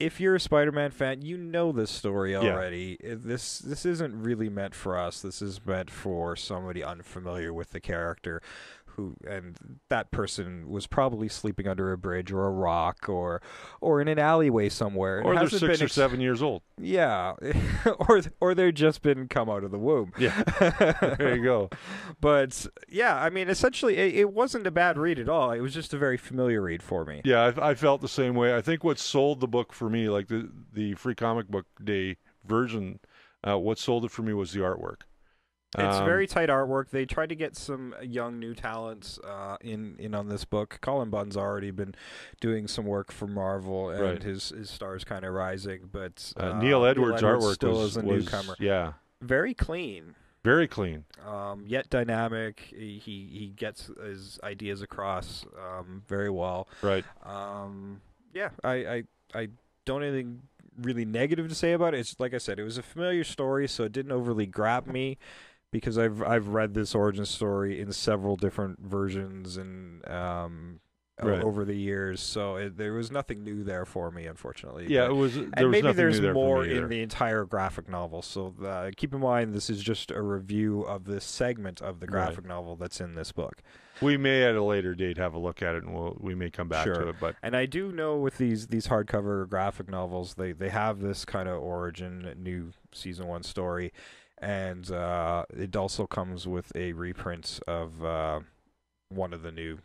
If you're a Spider-Man fan, you know this story already. Yeah. This isn't really meant for us. This is meant for somebody unfamiliar with the character and that person was probably sleeping under a bridge or a rock or in an alleyway somewhere. Or they're 6 or 7 years old. Yeah, or they've just been come out of the womb. Yeah, there you go. But yeah, I mean, essentially, it wasn't a bad read at all. It was just a very familiar read for me. Yeah, I felt the same way. I think what sold the book for me, like the Free Comic Book Day version, what sold it for me was the artwork. It's very tight artwork. They tried to get some young new talents in on this book. Colin Bunn's already been doing some work for Marvel, and Right. his star's kind of rising. But Neil Edwards' artwork still was is a newcomer. Yeah, very clean. Very clean. Yet dynamic. He gets his ideas across very well. Right. Yeah, I don't have anything really negative to say about it. It's like I said, it was a familiar story, so it didn't overly grab me because I've read this origin story in several different versions and Right. over the years, so there was nothing new there for me, unfortunately. Yeah, But- it was. and There was maybe nothing there's new there for more me in either. the entire graphic novel. So keep in mind, this is just a review of this segment of the graphic Right. novel that's in this book. We may at a later date have a look at it, and we may come back to it. But And I do know with these hardcover graphic novels, they have this kind of origin, new season 1 story, and it also comes with a reprint of one of the new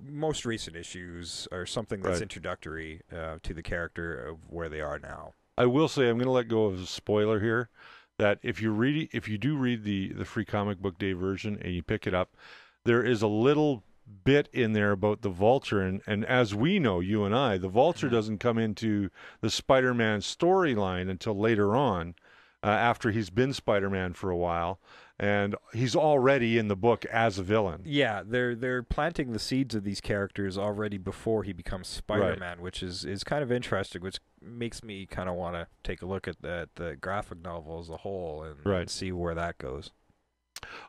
most recent issues, or something that's Right. introductory to the character of where they are now. I will say, I'm going to let go of a spoiler here, that if you do read the Free Comic Book Day version and you pick it up, there is a little bit in there about the Vulture, and as we know, you and I, the Vulture doesn't come into the Spider-Man storyline until later on, after he's been Spider-Man for a while, and he's already in the book as a villain. Yeah, they're planting the seeds of these characters already before he becomes Spider-Man, which is kind of interesting, which makes me kind of want to take a look at the graphic novel as a whole and see where that goes.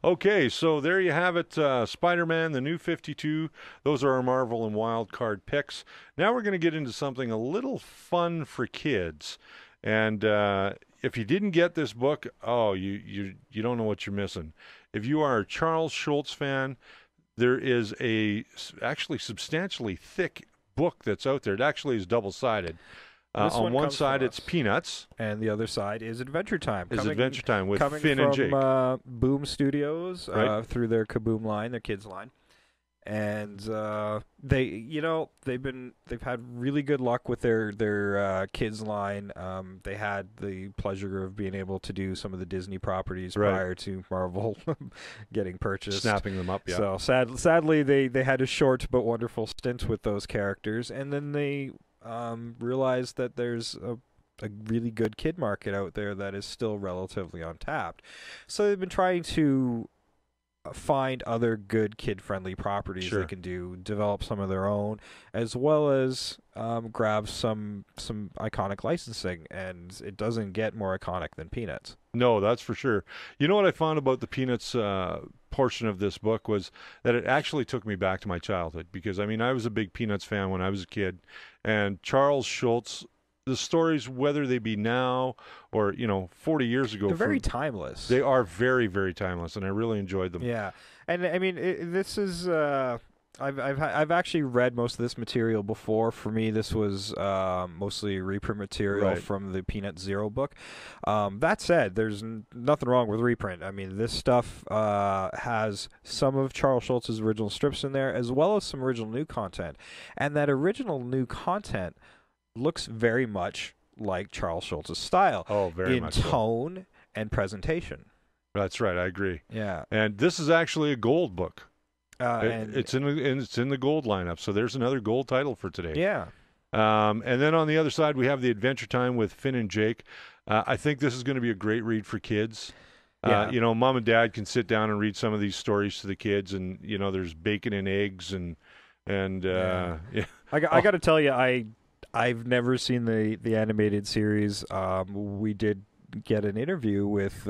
Okay, so there you have it, Spider-Man, the New 52. Those are our Marvel and Wild Card picks. Now we're going to get into something a little fun for kids. And if you didn't get this book, you don't know what you're missing. If you are a Charles Schulz fan, there is actually substantially thick book that's out there. It actually is double-sided. On one side, it's Peanuts. And the other side is Adventure Time. Adventure Time with coming Finn from, and Jake. Boom Studios, Right. through their Kaboom line, their kids line. And they've had really good luck with their kids line. They had the pleasure of being able to do some of the Disney properties Right. prior to Marvel getting purchased, Snapping them up, yeah. So sadly, they had a short but wonderful stint with those characters, and then they realized that there's a really good kid market out there that is still relatively untapped. So they've been trying to find other good kid-friendly properties Sure. they can develop some of their own, as well as grab some iconic licensing, and it doesn't get more iconic than Peanuts. No, that's for sure. You know what I found about the Peanuts portion of this book was that it actually took me back to my childhood, because, I mean, I was a big Peanuts fan when I was a kid, and Charles Schulz, the stories, whether they be now or 40 years ago, They're very timeless. They are very, very timeless, and I really enjoyed them. Yeah, and I mean, this is I've actually read most of this material before. For me, this was mostly reprint material Right. from the Peanut Zero book. That said, there's nothing wrong with reprint. I mean, this stuff has some of Charles Schulz's original strips in there, as well as some original new content, and that original new content looks very much like Charles Schulz's style. Oh, very in much so. tone and presentation. That's right, I agree. Yeah. And this is actually a gold book. And it's in the gold lineup, so there's another gold title for today. Yeah. And then on the other side, we have the Adventure Time with Finn and Jake. I think this is going to be a great read for kids. Yeah. Mom and dad can sit down and read some of these stories to the kids, and there's bacon and eggs and yeah. I got to tell you, I've never seen the animated series. We did get an interview with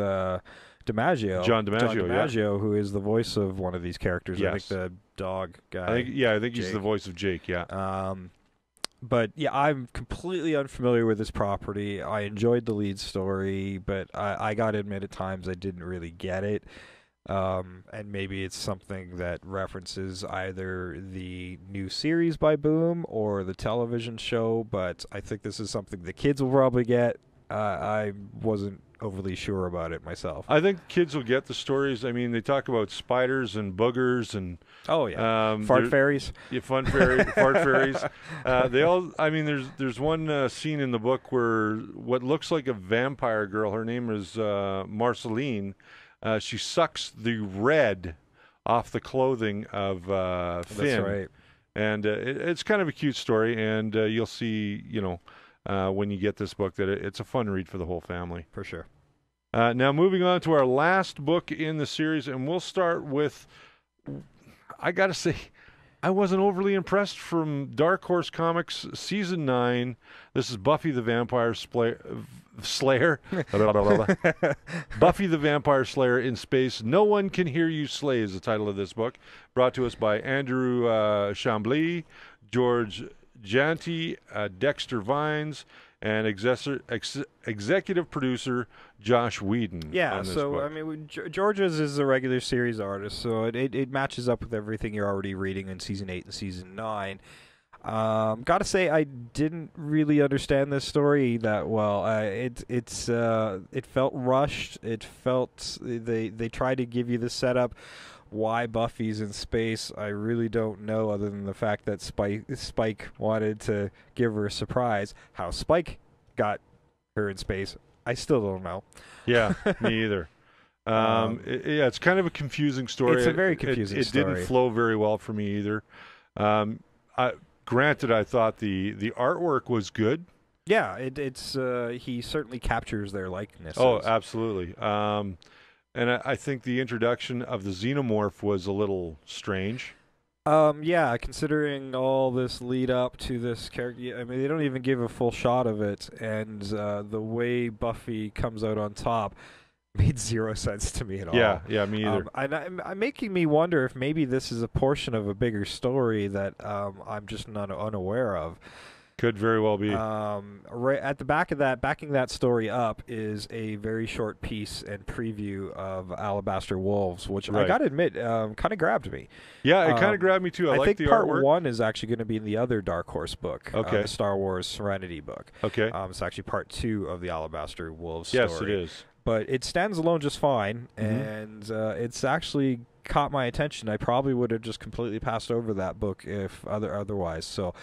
DiMaggio, John DiMaggio, who is the voice of one of these characters. Yes. I think the dog guy. I think he's Jake. the voice of Jake. Yeah. But yeah, I'm completely unfamiliar with this property. I enjoyed the lead story, but I got to admit at times I didn't really get it. And maybe it's something that references either the new series by Boom or the television show, but I think this is something the kids will probably get. I wasn't overly sure about it myself. I think kids will get the stories. I mean, they talk about spiders and boogers and fart fairies. Yeah, fart fairies. They all. I mean, there's one scene in the book where what looks like a vampire girl. Her name is Marceline. She sucks the red off the clothing of Finn. That's right. And it's kind of a cute story, and you'll see, when you get this book, that it's a fun read for the whole family. For sure. Now, moving on to our last book in the series, and we'll start with, I got to say, I wasn't overly impressed from Dark Horse Comics Season 9. This is Buffy the Vampire Slayer. Buffy the Vampire Slayer in Space. No One Can Hear You Slay is the title of this book. Brought to us by Andrew Chambly, George Janty, Dexter Vines, and executive producer Josh Whedon. Yeah, on this so book. I mean, George's is a regular series artist, so it matches up with everything you're already reading in Season 8 and Season 9. Gotta say, I didn't really understand this story that well. It felt rushed. It felt they tried to give you the setup. Why Buffy's in space, I really don't know, other than the fact that Spike wanted to give her a surprise. How Spike got her in space, I still don't know. Yeah, me either. It's kind of a confusing story. It's a very confusing story. It didn't flow very well for me either. Granted, I thought the artwork was good. Yeah, it's he certainly captures their likeness. Oh, absolutely. And I think the introduction of the xenomorph was a little strange. Yeah, considering all this lead up to this character, I mean, they don't even give a full shot of it, and the way Buffy comes out on top made zero sense to me at all. Yeah, me either. I'm making me wonder if maybe this is a portion of a bigger story that I'm just not unaware of. Could very well be. Right at the back of that, backing that story up, is a very short piece and preview of Alabaster Wolves, which I got to admit kind of grabbed me. Yeah, it kind of grabbed me too. I like think the part artwork. 1 is actually going to be in the other Dark Horse book, the Star Wars Serenity book. Okay. It's actually part 2 of the Alabaster Wolves story. Yes, it is. But it stands alone just fine, and it's actually caught my attention. I probably would have just completely passed over that book if otherwise. So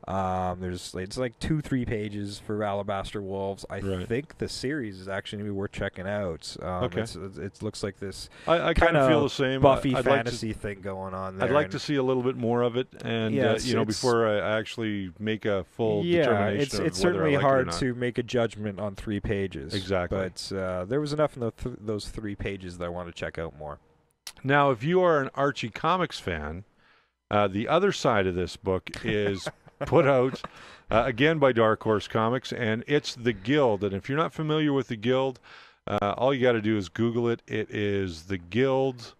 it's like 2-3 pages for Alabaster Wolves. I think the series is actually going to be worth checking out. It looks like this I kind of feel the same. Buffy fantasy thing going on there. I'd like to see a little bit more of it, and before I actually make a full determination of it's whether certainly I like it or hard not. to make a judgment on 3 pages. Exactly. But there was enough in those 3 pages that I want to check out more. Now, if you are an Archie Comics fan, the other side of this book is put out again by Dark Horse Comics, and it's The Guild. And if you're not familiar with The Guild, all you got to do is Google it. It is The Guild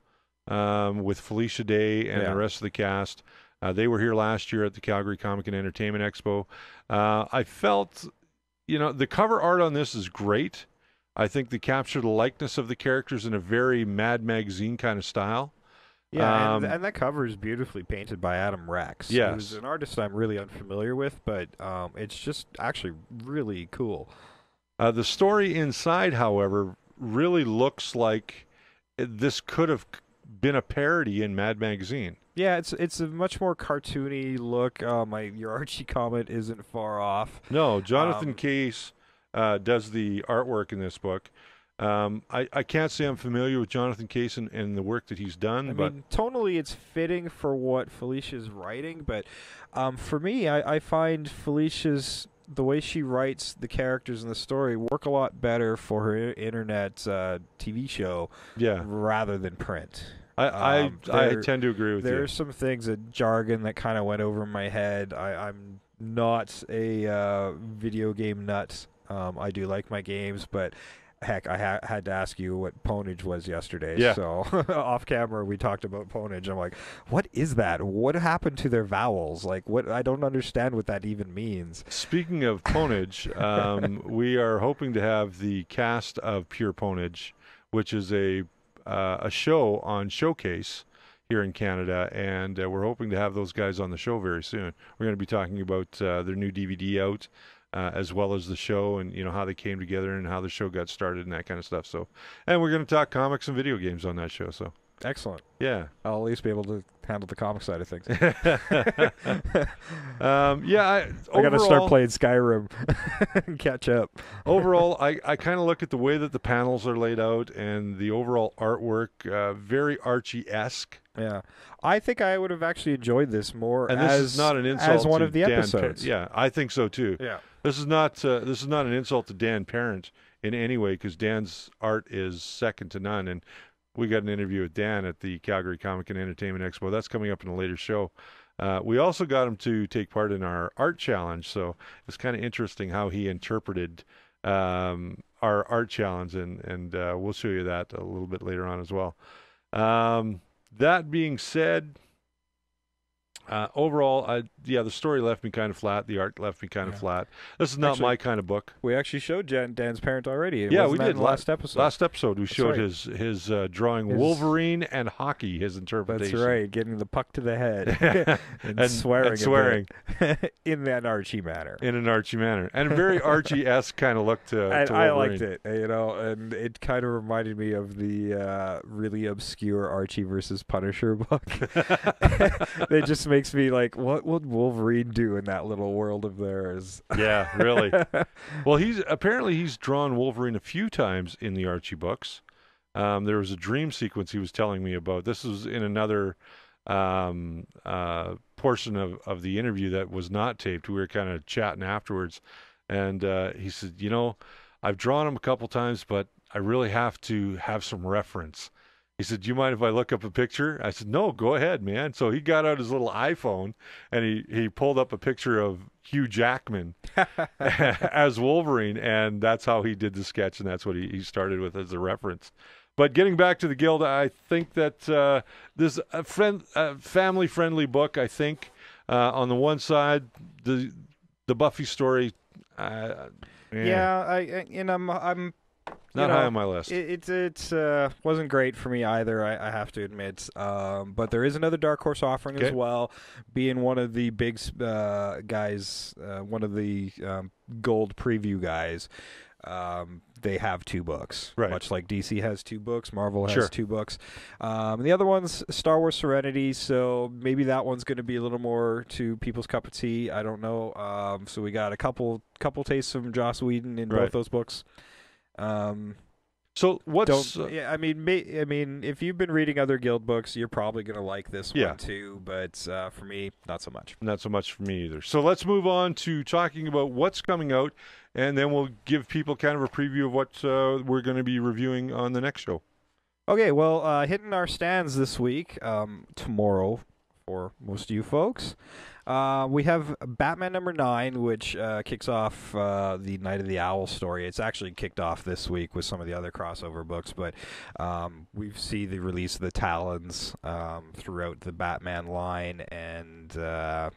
with Felicia Day and the rest of the cast. They were here last year at the Calgary Comic and Entertainment Expo. I felt, the cover art on this is great. I think they capture the likeness of the characters in a very Mad Magazine kind of style. Yeah, and that cover is beautifully painted by Adam Rex. Yes. Who's an artist I'm really unfamiliar with, but it's just actually really cool. The story inside, however, really looks like this could have been a parody in Mad Magazine. Yeah, it's a much more cartoony look. Your Archie comment isn't far off. No, Jonathan Case does the artwork in this book. I can't say I'm familiar with Jonathan Case and the work that he's done. I mean, tonally it's fitting for what Felicia's writing, but for me, I find Felicia's, the way she writes the characters in the story, work a lot better for her internet TV show rather than print. I tend to agree with you. There's some things, a jargon that kind of went over my head. I'm not a video game nut. I do like my games, but heck, I had to ask you what ponage was yesterday. Yeah. So off camera, we talked about ponage. I'm like, what is that? What happened to their vowels? Like, what? I don't understand what that even means. Speaking of ponage, we are hoping to have the cast of Pure Ponage, which is a a show on Showcase here in Canada, and we're hoping to have those guys on the show very soon. We're going to be talking about their new DVD out, as well as the show, and how they came together and how the show got started and that kind of stuff. So, and we're going to talk comics and video games on that show. So. Excellent. Yeah. I'll at least be able to handle the comic side of things. I got to start playing Skyrim and catch up. Overall, I kind of look at the way that the panels are laid out and the overall artwork, very Archie-esque. Yeah. I think I would have actually enjoyed this more and this is not an insult as one to of the Dan episodes. Yeah, I think so too. Yeah. This is not an insult to Dan Parent in any way, because Dan's art is second to none. And we got an interview with Dan at the Calgary Comic and Entertainment Expo. That's coming up in a later show. We also got him to take part in our art challenge, so it's kind of interesting how he interpreted our art challenge, and we'll show you that a little bit later on as well. That being said, overall, the story left me kind of flat. The art left me kind of flat. This is not my kind of book. We actually showed Dan's Parent already. Yeah, we did. In the last episode. Last episode, we showed his drawing Wolverine and hockey, his interpretation. That's right, getting the puck to the head and swearing in that Archie manner. In an Archie manner. And a very Archie-esque kind of look to Wolverine. I liked it, and it kind of reminded me of the really obscure Archie versus Punisher book. It just makes me like, what would Wolverine do in that little world of theirs? Yeah, really. Well, he's drawn Wolverine a few times in the Archie books. There was a dream sequence he was telling me about. This was in another portion of the interview that was not taped. We were kind of chatting afterwards, and he said, I've drawn him a couple times, but I really have to have some reference. He said, do you mind if I look up a picture? I said, no, go ahead, man. So he got out his little iPhone, and he pulled up a picture of Hugh Jackman as Wolverine, and that's how he did the sketch, and that's what he started with as a reference. But getting back to the Guild, I think that this is a family-friendly book, I think. On the one side, the Buffy story, I'm not high on my list. It wasn't great for me either, I have to admit. But there is another Dark Horse offering as well, being one of the big guys, one of the gold preview guys. They have 2 books, much like DC has 2 books. Marvel has 2 books. The other one's Star Wars Serenity, so maybe that one's going to be a little more to people's cup of tea. I don't know. So we got a couple tastes from Joss Whedon in both those books. So what's I mean, if you've been reading other Guild books, you're probably going to like this one too. But for me, not so much. Not so much for me either. So let's move on to talking about what's coming out, and then we'll give people kind of a preview of what we're going to be reviewing on the next show. Okay, well, hitting our stands this week, tomorrow for most of you folks. We have Batman #9, which kicks off the Night of the Owl story. It's actually kicked off this week with some of the other crossover books, but we see the release of the Talons throughout the Batman line, and the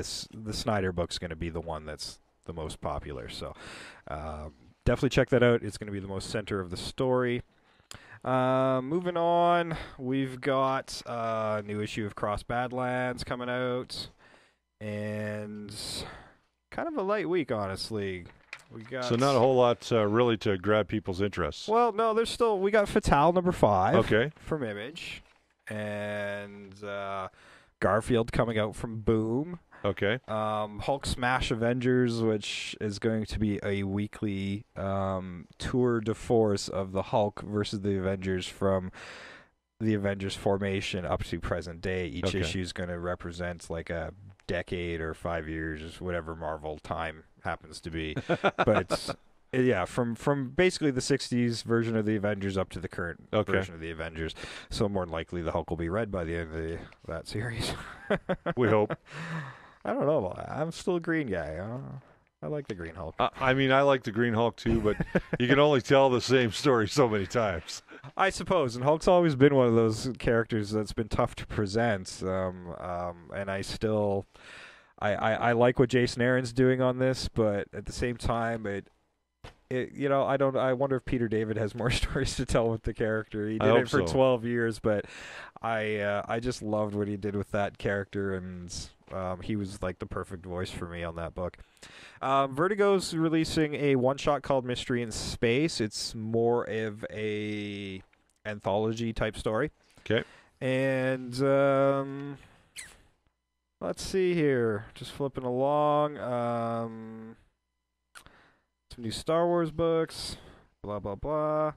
Snyder book's going to be the one that's the most popular. So definitely check that out. It's going to be the most center of the story. Moving on, we've got a new issue of Cross Badlands coming out. And kind of a light week, honestly. So not a whole lot really to grab people's interest. Well, no, we got Fatale #5 from Image. And Garfield coming out from Boom. Okay. Hulk Smash Avengers, which is going to be a weekly tour de force of the Hulk versus the Avengers from the Avengers formation up to present day. Each issue is going to represent like a decade or 5 years, whatever Marvel time happens to be. But it's from basically the 60s version of the Avengers up to the current version of the Avengers. So more than likely the Hulk will be red by the end of that series. We hope. I don't know. I'm still a green guy. I like the Green Hulk. I mean, I like the Green Hulk too, but you can only tell the same story so many times. I suppose, and Hulk's always been one of those characters that's been tough to present, and I like what Jason Aaron's doing on this, but at the same time, you know, I wonder if Peter David has more stories to tell with the character. He I did hope it for so. 12 years, but I just loved what he did with that character, and he was like the perfect voice for me on that book. Vertigo's releasing a one-shot called Mystery in Space. It's more of a anthology type story. Okay. And let's see here. Just flipping along. Some new Star Wars books. Blah, blah, blah.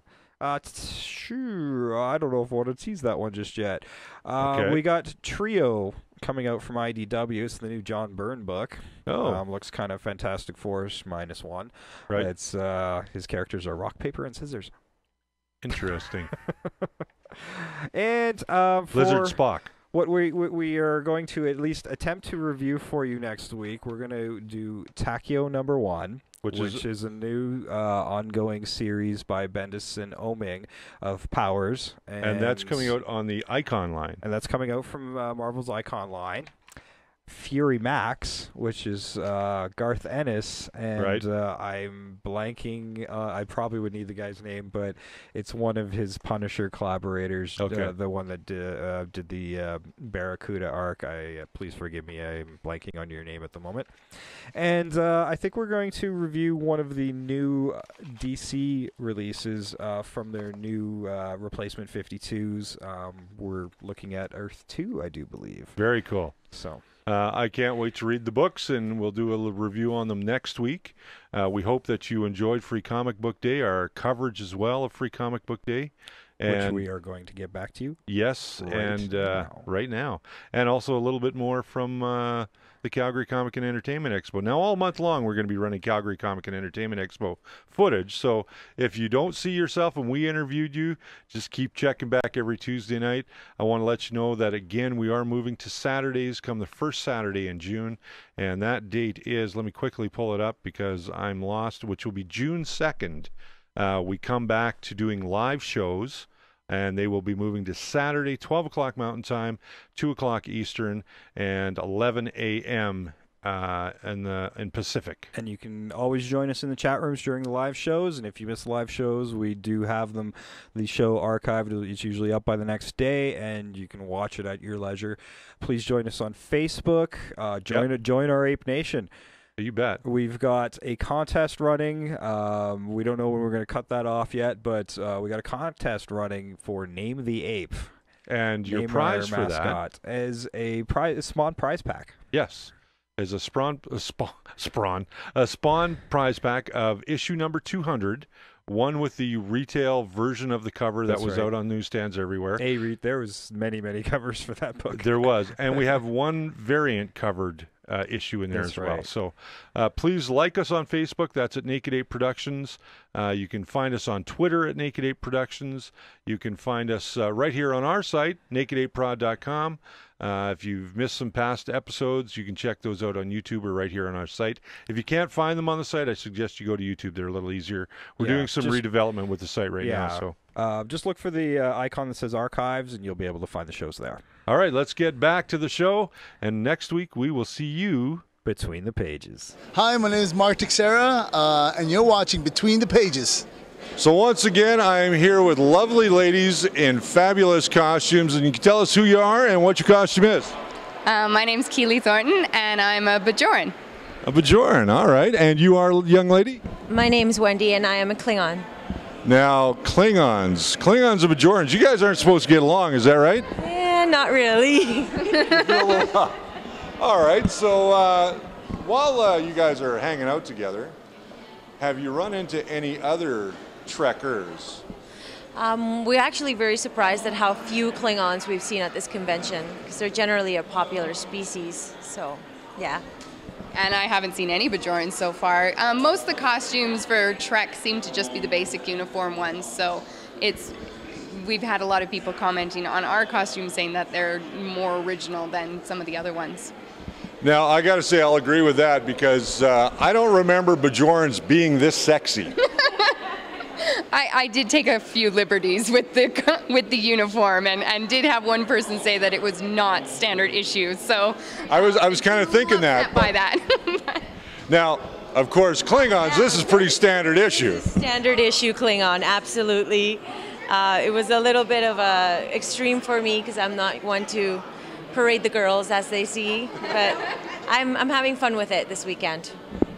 Sure. I don't know if I want to tease that one just yet. Okay. We got Trio coming out from IDW. It's the new John Byrne book. Oh. Looks kind of Fantastic Force -1. Right. It's his characters are rock, paper, and scissors. Interesting. And Lizard Spock. What we are going to at least attempt to review for you next week, we're going to do Takio #1, which is a new ongoing series by Bendis and Oming of Powers. And that's coming out on the Icon line. And that's coming out from Marvel's Icon line. Fury Max, which is Garth Ennis, and Right. I'm blanking. I probably would need the guy's name, but it's one of his Punisher collaborators. Okay. The one that did the Barracuda arc. Please forgive me. I'm blanking on your name at the moment. And I think we're going to review one of the new DC releases from their new replacement 52s. We're looking at Earth 2, I do believe. Very cool. So. I can't wait to read the books, and we'll do a little review on them next week. We hope that you enjoyed Free Comic Book Day, our coverage as well of Free Comic Book Day. Which we are going to get back to you. Yes, now. Right now. And also a little bit more from the Calgary Comic and Entertainment Expo. Now, all month long, we're going to be running Calgary Comic and Entertainment Expo footage. So if you don't see yourself and we interviewed you, just keep checking back every Tuesday night. I want to let you know that, again, we are moving to Saturdays come the first Saturday in June. And that date is, let me quickly pull it up because I'm lost, which will be June 2nd. We come back to doing live shows, and they will be moving to Saturday, 12 o'clock Mountain Time, 2 o'clock Eastern, and 11 a.m. In Pacific. And you can always join us in the chat rooms during the live shows, and if you miss the live shows, we do have the show archived. It's usually up by the next day, and you can watch it at your leisure. Please join us on Facebook. Join our Ape Nation. You bet. We've got a contest running. We don't know when we're going to cut that off yet, but we got a contest running for Name the Ape. And your prize for that is a Spawn prize pack. Yes, is a Spawn prize pack of issue number 200. One with the retail version of the cover that was out on newsstands everywhere. There was many covers for that book. There was, and we have one variant covered issue in there as well. So please like us on Facebook. That's at Naked Ape Productions. You can find us on Twitter at Naked Ape Productions. You can find us right here on our site, nakedapepod.com. If you've missed some past episodes, you can check those out on YouTube or right here on our site. If you can't find them on the site, I suggest you go to YouTube. They're a little easier. We're doing some redevelopment with the site right now. So just look for the icon that says archives, and you'll be able to find the shows there. All right, let's get back to the show. And next week, we will see you Between the Pages. Hi, my name is Mark Teixeira, and you're watching Between the Pages. So once again, I am here with lovely ladies in fabulous costumes, and you can tell us who you are and what your costume is. My name's Keely Thornton, and I'm a Bajoran. A Bajoran, all right. And you are, young lady? My name's Wendy, and I am a Klingon. Now, Klingons and Bajorans, you guys aren't supposed to get along, is that right? Not really. All right, so while you guys are hanging out together, have you run into any other Trekkers? We're actually very surprised at how few Klingons we've seen at this convention, because they're generally a popular species, so yeah. And I haven't seen any Bajorans so far. Most of the costumes for Trek seem to just be the basic uniform ones, so we've had a lot of people commenting on our costumes saying that they're more original than some of the other ones. Now, I got to say I'll agree with that because I don't remember Bajorans being this sexy. I did take a few liberties with the uniform and did have one person say that it was not standard issue. So I was kind of thinking that. By that. Now, Of course, Klingons, this is pretty standard issue. Standard issue Klingon, absolutely. It was a little bit of a extreme for me because I'm not one to parade the girls as they see, but I'm having fun with it this weekend.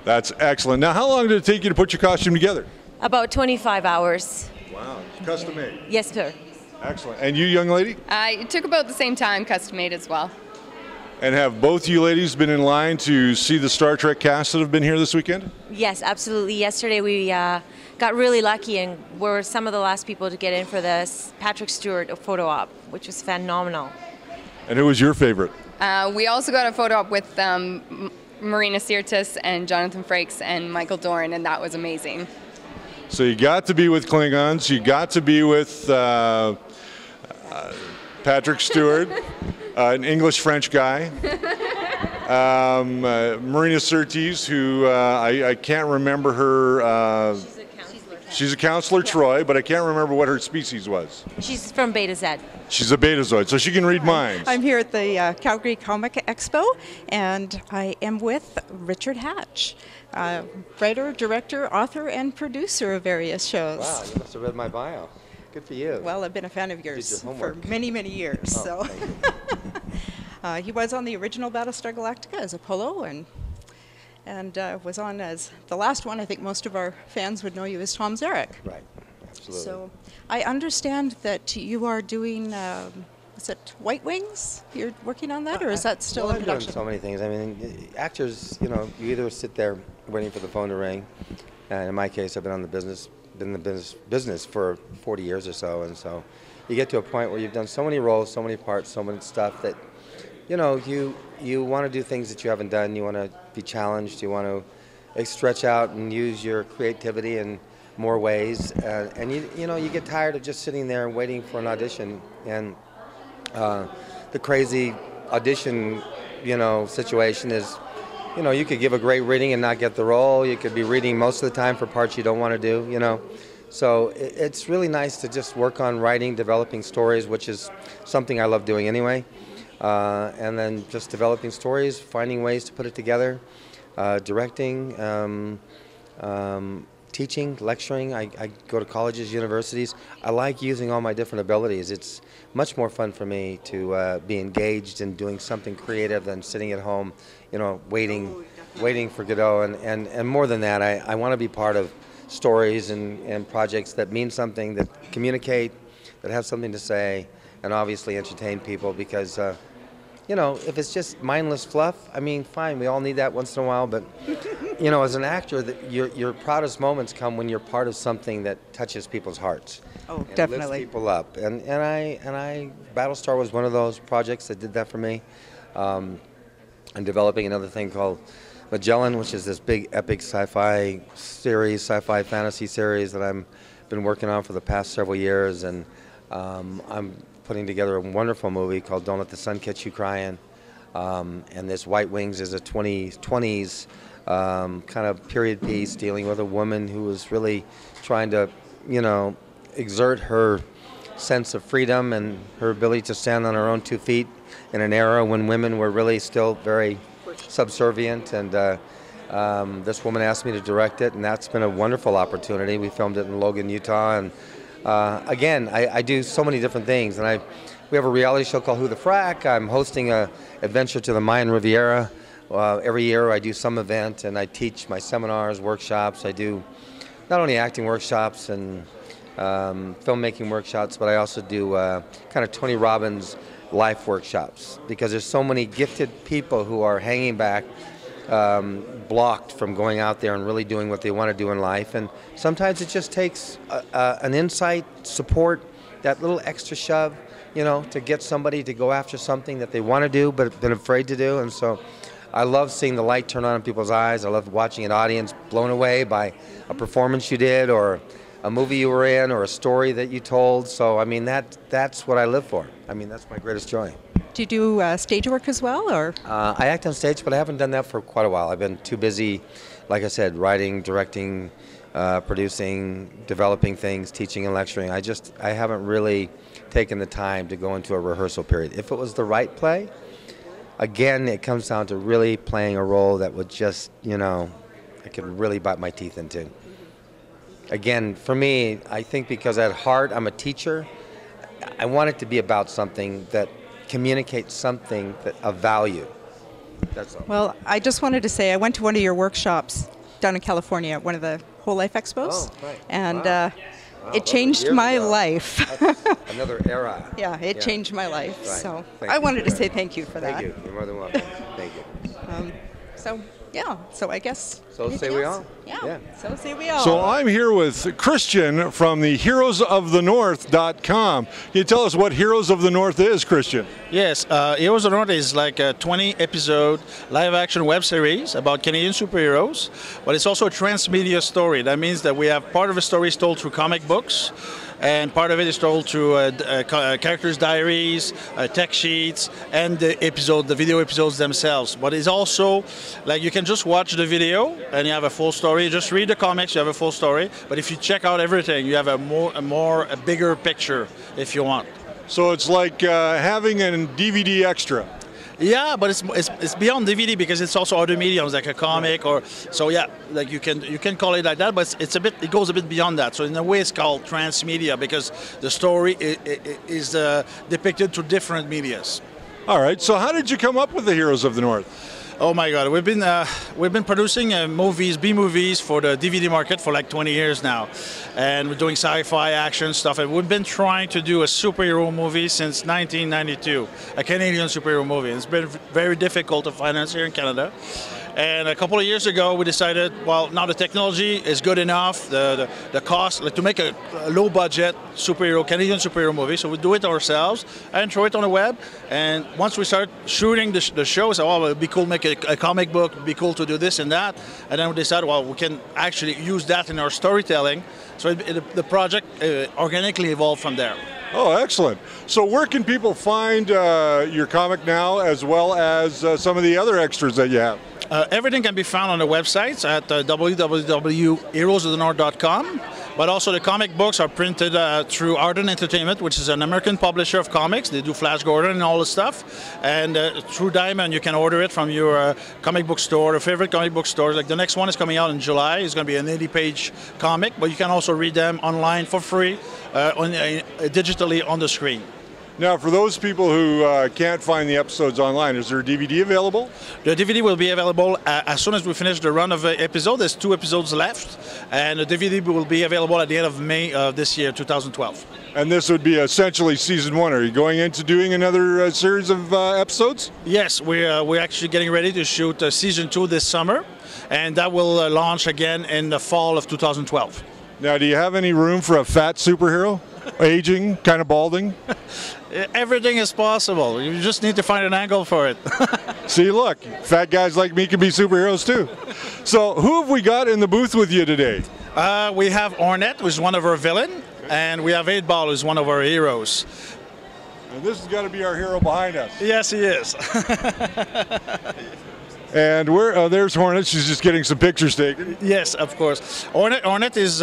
That's excellent. Now, how long did it take you to put your costume together? About 25 hours. Wow, custom made. Yes, sir. Excellent. And you, young lady? It took about the same time, custom made as well. And have both you ladies been in line to see the Star Trek cast that have been here this weekend? Yes, absolutely. Yesterday we got really lucky and were some of the last people to get in for this Patrick Stewart photo op, which was phenomenal. And who was your favorite? We also got a photo op with Marina Sirtis and Jonathan Frakes and Michael Dorn, and that was amazing. So you got to be with Klingons, you got to be with Patrick Stewart, an English-French guy, Marina Sirtis, who I can't remember her. She's a counselor, Troy, but I can't remember what her species was. She's from Beta Z. She's a Betazoid, so she can read minds. I'm here at the Calgary Comic Expo, and I am with Richard Hatch, writer, director, author, and producer of various shows. Wow, you must have read my bio. Good for you. Well, I've been a fan of yours for many, many years. Oh, so he was on the original Battlestar Galactica as Apollo, and was on as the last one. I think most of our fans would know you as Tom Zarek. Right, absolutely. So I understand that you are doing, is it White Wings? You're working on that, or is that still in I'm production? doing so many things. I mean, actors, you either sit there waiting for the phone to ring, and in my case, I've been in the business for 40 years or so, and so you get to a point where you've done so many roles, so many parts, so much stuff that you want to do things that you haven't done. You want to be challenged. You want to stretch out and use your creativity in more ways. And you get tired of just sitting there and waiting for an audition. And the crazy audition, situation is, you could give a great reading and not get the role. You could be reading most of the time for parts you don't want to do. So it's really nice to just work on writing, developing stories, which is something I love doing anyway. And then just developing stories, finding ways to put it together, directing, teaching, lecturing. I go to colleges, universities. I like using all my different abilities. It's much more fun for me to be engaged in doing something creative than sitting at home, waiting for Godot. And more than that, I want to be part of stories and projects that mean something, that communicate, that have something to say, and obviously entertain people, because if it's just mindless fluff, I mean, fine, we all need that once in a while, but as an actor, your proudest moments come when you're part of something that touches people's hearts. Oh, and definitely. lifts people up, and Battlestar was one of those projects that did that for me. I'm developing another thing called Magellan, which is this big epic sci-fi fantasy series that I've been working on for the past several years, and I'm putting together a wonderful movie called Don't Let the Sun Catch You Crying. And this White Wings is a 20s kind of period piece dealing with a woman who was really trying to, exert her sense of freedom and her ability to stand on her own 2 feet in an era when women were really still very subservient. And this woman asked me to direct it, and that's been a wonderful opportunity. We filmed it in Logan, Utah, and again, I do so many different things, and we have a reality show called Who the Frack. I'm hosting a adventure to the Mayan Riviera. Every year I do some event, and I teach my seminars, workshops. I do not only acting workshops and filmmaking workshops, but I also do kind of Tony Robbins life workshops, because there's so many gifted people who are hanging back, blocked from going out there and really doing what they want to do in life. And sometimes it just takes an insight, support, that little extra shove, to get somebody to go after something that they want to do but have been afraid to do. And so I love seeing the light turn on in people's eyes. I love watching an audience blown away by a performance you did, or a movie you were in, or a story that you told. So I mean, that's what I live for. I mean, that's my greatest joy. Do you do stage work as well, or? I act on stage, but I haven't done that for quite a while. I've been too busy, like I said, writing, directing, producing, developing things, teaching and lecturing. I haven't really taken the time to go into a rehearsal period. If it was the right play, again, it comes down to really playing a role that would just, I could really bite my teeth into. Again, for me, I think because at heart I'm a teacher, I want it to be about something that communicates something of value. That's all. Well, I just wanted to say I went to one of your workshops down in California at one of the Whole Life Expos. Oh, right. And Wow. it changed my life. Another era. Yeah, it changed my life. Right. So Thank I you. wanted to say thank you for that. Thank you. You're more than welcome. Thank you. So, yeah. So I guess. So anything say we else? all. Yeah. So say we all. So I'm here with Christian from the heroesofthenorth.com. Can you tell us what Heroes of the North is, Christian? Yes, Heroes of the North is like a 20-episode live-action web series about Canadian superheroes, but it's also a transmedia story. That means that we have part of the story is told through comic books, and part of it is told through characters' diaries, tech sheets, and the video episodes themselves. But it's also like you can just watch the video and you have a full story. Just read the comics, you have a full story. But if you check out everything, you have a bigger picture if you want. So it's like having a DVD extra. Yeah, but it's beyond DVD because it's also other mediums like a comic or so. Yeah, like you can call it like that, but it goes a bit beyond that. So in a way, it's called transmedia because the story is depicted through different medias. All right. So how did you come up with the Heroes of the North? Oh my God, we've been producing B-movies for the DVD market for like 20 years now, and we're doing sci-fi, action stuff, and we've been trying to do a superhero movie since 1992, a Canadian superhero movie. It's been very difficult to finance here in Canada. And a couple of years ago, we decided, well, now the technology is good enough, the cost, like to make a low-budget Canadian superhero movie, so we do it ourselves and throw it on the web. And once we start shooting the show, so it would be cool to make a comic book, it'd be cool to do this and that. And then we decided, well, we can actually use that in our storytelling. So the project organically evolved from there. Oh, excellent. So where can people find your comic now, as well as some of the other extras that you have? Everything can be found on the websites at www.heroesofthenorth.com, but also the comic books are printed through Ardent Entertainment, which is an American publisher of comics. They do Flash Gordon and all the stuff. And through Diamond, you can order it from your comic book store, or favorite comic book store. Like the next one is coming out in July. It's going to be an 80-page comic, but you can also read them online for free, digitally on the screen. Now, for those people who can't find the episodes online, is there a DVD available? The DVD will be available as soon as we finish the run of the episode. There's 2 episodes left, and the DVD will be available at the end of May of this year, 2012. And this would be essentially season 1. Are you going into doing another series of episodes? Yes, we're actually getting ready to shoot season 2 this summer, and that will launch again in the fall of 2012. Now, do you have any room for a fat superhero? Aging, kind of balding? Everything is possible. You just need to find an angle for it. See, look, fat guys like me can be superheroes too. So who have we got in the booth with you today? We have Ornette, who's one of our villains, and we have 8-Ball, who's one of our heroes. And this has got to be our hero behind us. Yes, he is. And there's Hornet. She's just getting some pictures taken. Yes, of course. Hornet is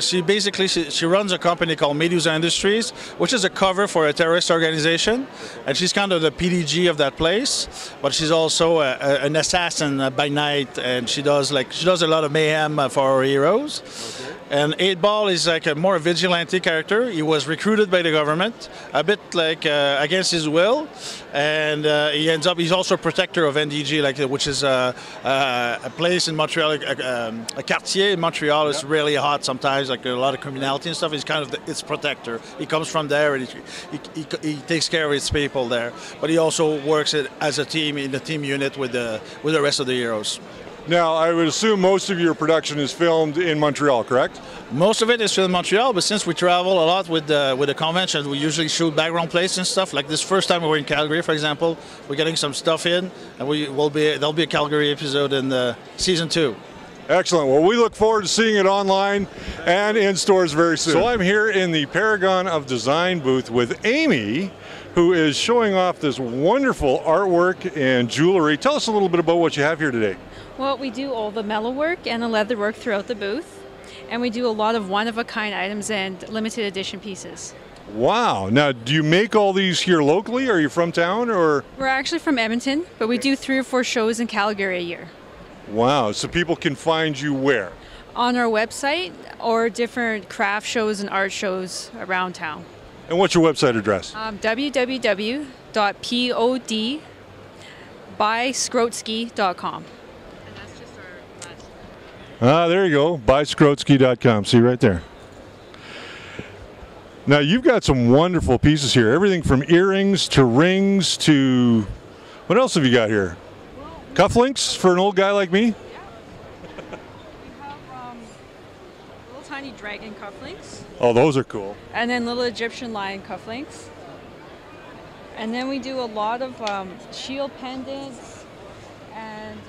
she runs a company called Medusa Industries, which is a cover for a terrorist organization, and she's kind of the PDG of that place. But she's also an assassin by night, and she does a lot of mayhem for our heroes. Okay. And 8-Ball is like a more vigilante character. He was recruited by the government, a bit like against his will, and he's also a protector of NDG, which is a place in Montreal, a quartier in Montreal is really hot sometimes, like a lot of criminality and stuff. He's kind of its protector. He comes from there and he takes care of his people there. But he also works as a team in the team unit with the rest of the heroes. Now, I would assume most of your production is filmed in Montreal, correct? Most of it is filmed in Montreal, but since we travel a lot with the conventions, we usually shoot background plays and stuff. Like this first time we were in Calgary, for example, we're getting some stuff in, and there'll be a Calgary episode in season 2. Excellent. Well, we look forward to seeing it online and in stores very soon. So I'm here in the Paragon of Design booth with Amy, who is showing off this wonderful artwork and jewelry. Tell us a little bit about what you have here today. Well, we do all the metal work and the leather work throughout the booth, and we do a lot of one-of-a-kind items and limited edition pieces. Wow. Now, do you make all these here locally? Are you from town, or? We're actually from Edmonton, but we do 3 or 4 shows in Calgary a year. Wow, so people can find you where? On our website or different craft shows and art shows around town. And what's your website address? www.podbyskrotsky.com. There you go, byskrotsky.com. See right there. Now you've got some wonderful pieces here. Everything from earrings to rings to, what else have you got here? Cufflinks for an old guy like me? We have little tiny dragon cufflinks. Oh, those are cool. And then little Egyptian lion cufflinks. And then we do a lot of shield pendants and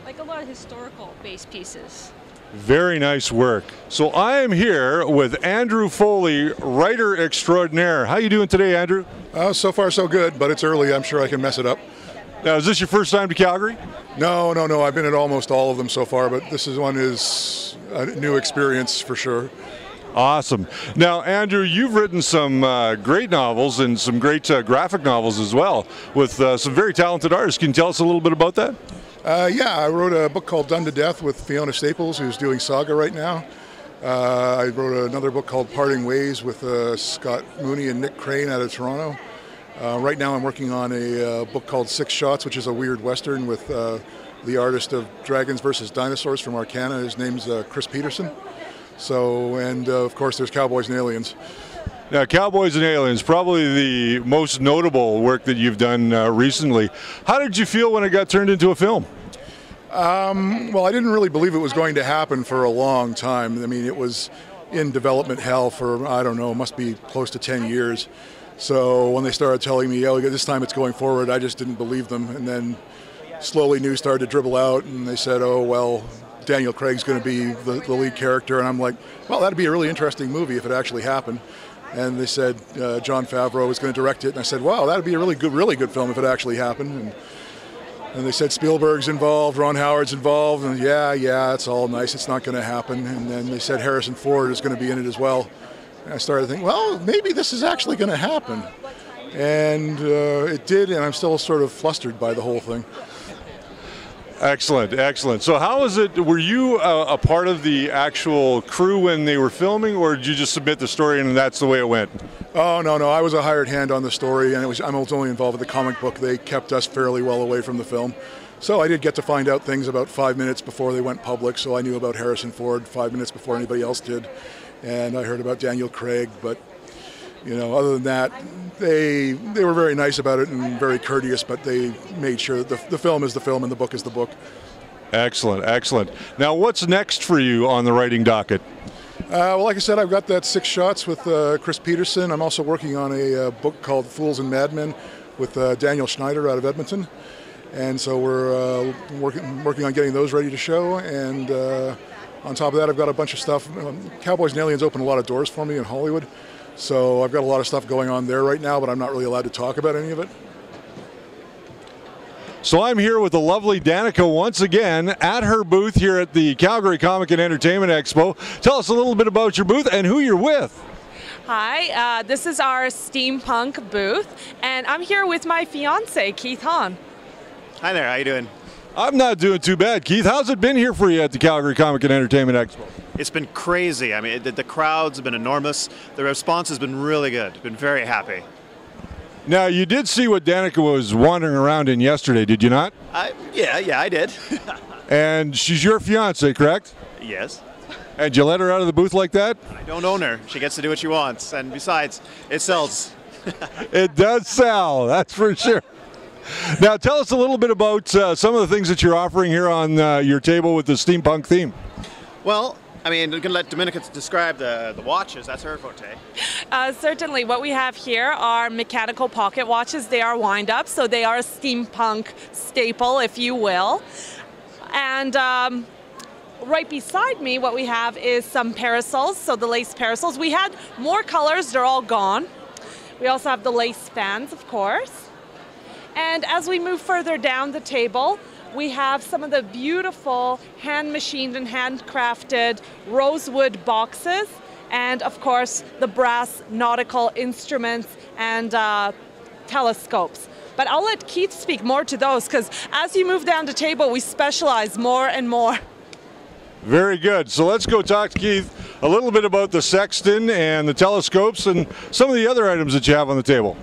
like a lot of historical based pieces. Very nice work. So I am here with Andrew Foley, writer extraordinaire. How you doing today, Andrew? So far so good, but it's early. I'm sure I can mess it up. Now, is this your first time to Calgary? No. I've been at almost all of them so far, but this one is a new experience for sure. Awesome. Now, Andrew, you've written some great novels and some great graphic novels as well with some very talented artists. Can you tell us a little bit about that? Yeah, I wrote a book called Done to Death with Fiona Staples, who's doing Saga right now. I wrote another book called Parting Ways with Scott Mooney and Nick Crane out of Toronto. Right now I'm working on a book called Six Shots, which is a weird Western with the artist of Dragons vs. Dinosaurs from Arcana. His name's Chris Peterson. So, and of course there's Cowboys and Aliens. Now, Cowboys and Aliens, probably the most notable work that you've done recently. How did you feel when it got turned into a film? Well, I didn't really believe it was going to happen for a long time. I mean, it was in development hell for, I don't know, must be close to 10 years. So when they started telling me, oh, this time it's going forward, I just didn't believe them. And then slowly news started to dribble out, and they said, oh, well, Daniel Craig's going to be the lead character. And I'm like, well, that'd be a really interesting movie if it actually happened. And they said Jon Favreau was going to direct it. And I said, wow, that'd be a really good film if it actually happened. And they said Spielberg's involved, Ron Howard's involved. And yeah, it's all nice. It's not going to happen. And then they said Harrison Ford is going to be in it as well. And I started thinking, well, maybe this is actually going to happen. And it did, and I'm still sort of flustered by the whole thing. Excellent, excellent. So how was it, were you a part of the actual crew when they were filming, or did you just submit the story and that's the way it went? Oh, no, I was a hired hand on the story, and I was only involved with the comic book. They kept us fairly well away from the film. So I did get to find out things about 5 minutes before they went public, so I knew about Harrison Ford 5 minutes before anybody else did. And I heard about Daniel Craig, but other than that, they were very nice about it and very courteous, but they made sure that the film is the film and the book is the book. Excellent, excellent. Now, what's next for you on the writing docket? Well, like I said, I've got that Six Shots with Chris Peterson. I'm also working on a book called Fools and Madmen with Daniel Schneider out of Edmonton. And so we're working on getting those ready to show. And on top of that, I've got a bunch of stuff. Cowboys and Aliens opened a lot of doors for me in Hollywood. So I've got a lot of stuff going on there right now, but I'm not really allowed to talk about any of it. So I'm here with the lovely Danica once again at her booth here at the Calgary Comic and Entertainment Expo. Tell us a little bit about your booth and who you're with. Hi, this is our steampunk booth, and I'm here with my fiance, Keith Hahn. Hi there, how you doing? I'm not doing too bad. Keith, how's it been here for you at the Calgary Comic and Entertainment Expo? It's been crazy. I mean, the crowds have been enormous. The response has been really good. Been very happy. Now, you did see what Danica was wandering around in yesterday, did you not? Yeah, I did. And she's your fiance, correct? Yes. And you let her out of the booth like that? I don't own her. She gets to do what she wants. And besides, it sells. It does sell, that's for sure. Now, tell us a little bit about some of the things that you're offering here on your table with the steampunk theme. Well, I mean, I'm going to let Dominica describe the watches. That's her forte. Certainly. What we have here are mechanical pocket watches. They are wind-up, so they are a steampunk staple, if you will. And right beside me, what we have is some parasols, so the lace parasols. We had more colors. They're all gone. We also have the lace bands, of course. And as we move further down the table, we have some of the beautiful hand-machined and handcrafted rosewood boxes, and of course the brass nautical instruments and telescopes. But I'll let Keith speak more to those, because as you move down the table, we specialize more and more. Very good. So let's go talk to Keith a little bit about the sextant and the telescopes and some of the other items that you have on the table.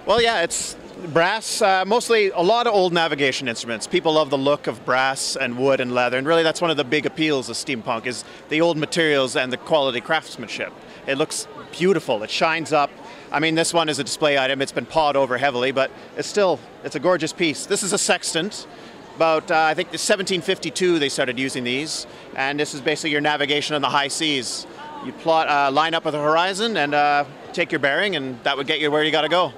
Well, yeah, it's brass, mostly a lot of old navigation instruments. People love the look of brass and wood and leather, and really that's one of the big appeals of steampunk is the old materials and the quality craftsmanship. It looks beautiful. It shines up. I mean, this one is a display item. It's been pawed over heavily, but it's a gorgeous piece. This is a sextant. About, I think, 1752 they started using these, and this is basically your navigation on the high seas. You plot, line up with the horizon and take your bearing, and that would get you where you got to go.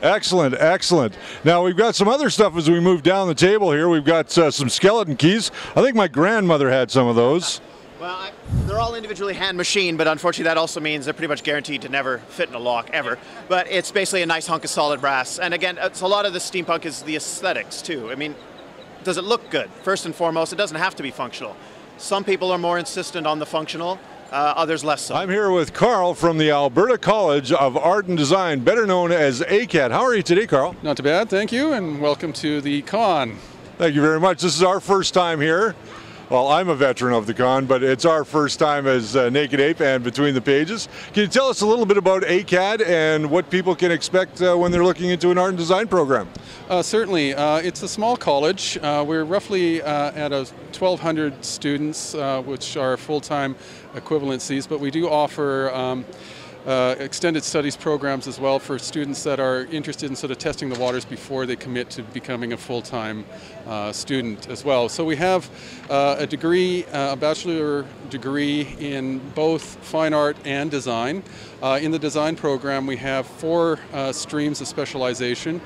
Excellent, excellent. Now we've got some other stuff as we move down the table here. We've got some skeleton keys. I think my grandmother had some of those. Well, they're all individually hand machined, but unfortunately that also means they're pretty much guaranteed to never fit in a lock, ever. But it's basically a nice hunk of solid brass. And again, it's a lot of the steampunk is the aesthetics too. I mean, does it look good? First and foremost, it doesn't have to be functional. Some people are more insistent on the functional. Others less so. I'm here with Carl from the Alberta College of Art and Design, better known as ACAD. How are you today, Carl? Not too bad, thank you, and welcome to the con. Thank you very much. This is our first time here. Well, I'm a veteran of the con, but it's our first time as Naked Ape and Between the Pages. Can you tell us a little bit about ACAD and what people can expect when they're looking into an art and design program? Certainly. It's a small college. We're roughly at 1,200 students, which are full-time equivalencies, but we do offer extended studies programs as well for students that are interested in sort of testing the waters before they commit to becoming a full-time student as well. So we have a degree, a bachelor degree in both fine art and design. In the design program we have 4 streams of specialization,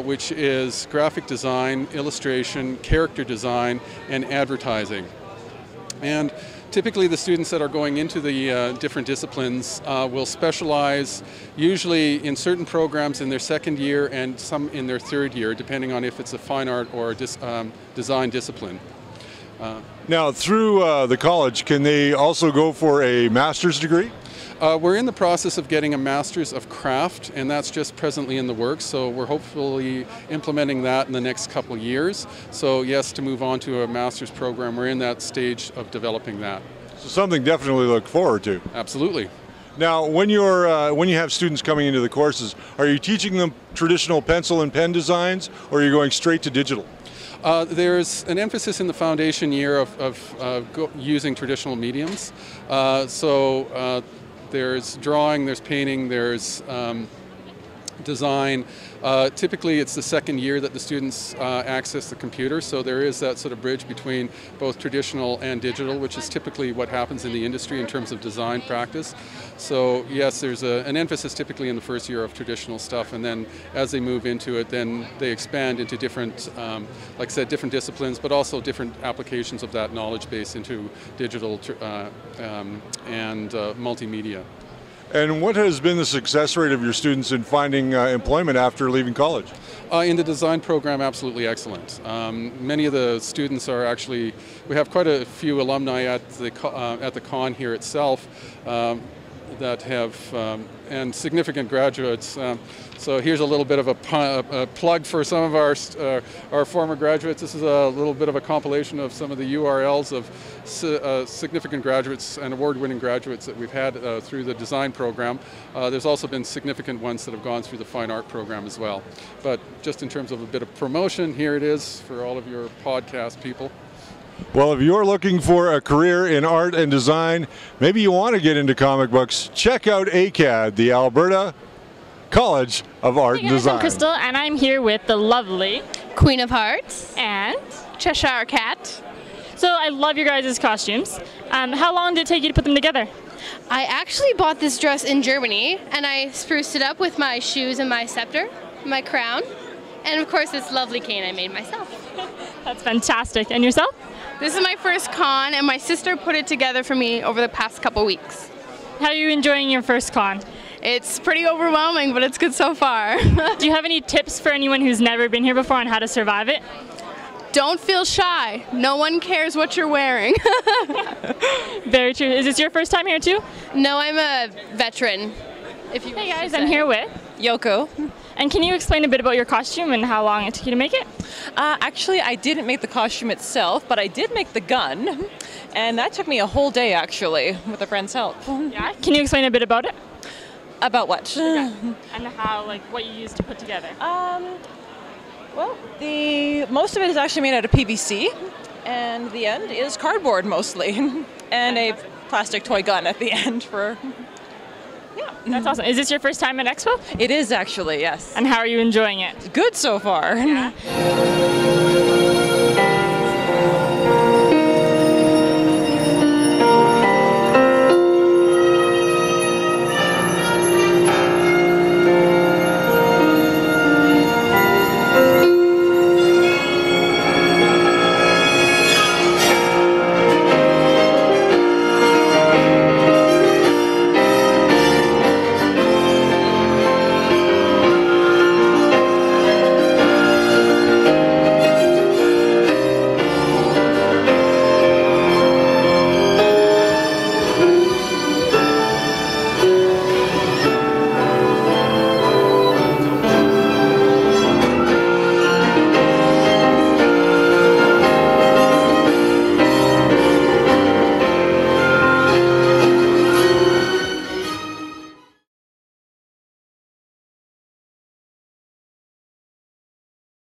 which is graphic design, illustration, character design, and advertising. And typically the students that are going into the different disciplines will specialize usually in certain programs in their second year and some in their third year, depending on if it's a fine art or a design discipline. Now, through the college, can they also go for a master's degree? We're in the process of getting a Master's of Craft, and that's just presently in the works, so we're hopefully implementing that in the next couple of years. So yes, to move on to a Master's program, we're in that stage of developing that. So something definitely to look forward to. Absolutely. Now, when you have students coming into the courses, are you teaching them traditional pencil and pen designs, or are you going straight to digital? There's an emphasis in the foundation year of using traditional mediums. There's drawing, there's painting, there's design. Typically it's the second year that the students access the computer, so there is that sort of bridge between both traditional and digital, which is typically what happens in the industry in terms of design practice. So yes, there's an emphasis typically in the first year of traditional stuff, and then as they move into it, then they expand into different, like I said, different disciplines, but also different applications of that knowledge base into digital and multimedia. And what has been the success rate of your students in finding employment after leaving college? In the design program, absolutely excellent. Many of the students are actually, we have quite a few alumni at the con here itself that have, and significant graduates. So here's a little bit of a plug for some of our former graduates. This is a little bit of a compilation of some of the URLs of significant graduates and award-winning graduates that we've had through the design program. There's also been significant ones that have gone through the fine art program as well. But just in terms of a bit of promotion, here it is for all of your podcast people. Well, if you're looking for a career in art and design, maybe you want to get into comic books, check out ACAD, the Alberta College of Art and Design. I'm Crystal, and I'm here with the lovely Queen of Hearts and Cheshire Cat. So I love your guys' costumes. How long did it take you to put them together? I actually bought this dress in Germany, and I spruced it up with my shoes and my scepter, my crown, and of course this lovely cane I made myself. That's fantastic. And yourself? This is my first con, and my sister put it together for me over the past couple weeks. How are you enjoying your first con? It's pretty overwhelming, but it's good so far. Do you have any tips for anyone who's never been here before on how to survive it? Don't feel shy. No one cares what you're wearing. Very true. Is this your first time here too? No, I'm a veteran. Hey guys, I'm here with Yoko. And can you explain a bit about your costume and how long it took you to make it? Actually, I didn't make the costume itself, but I did make the gun. And that took me a whole day, actually, with a friend's help. Yeah? Can you explain a bit about it? About what? And how, like, what you used to put together? Well, most of it is actually made out of PVC, and the end is cardboard mostly, and a plastic toy gun at the end for... Yeah, that's awesome. Is this your first time at Expo? It is actually, yes. And how are you enjoying it? Good so far. Yeah.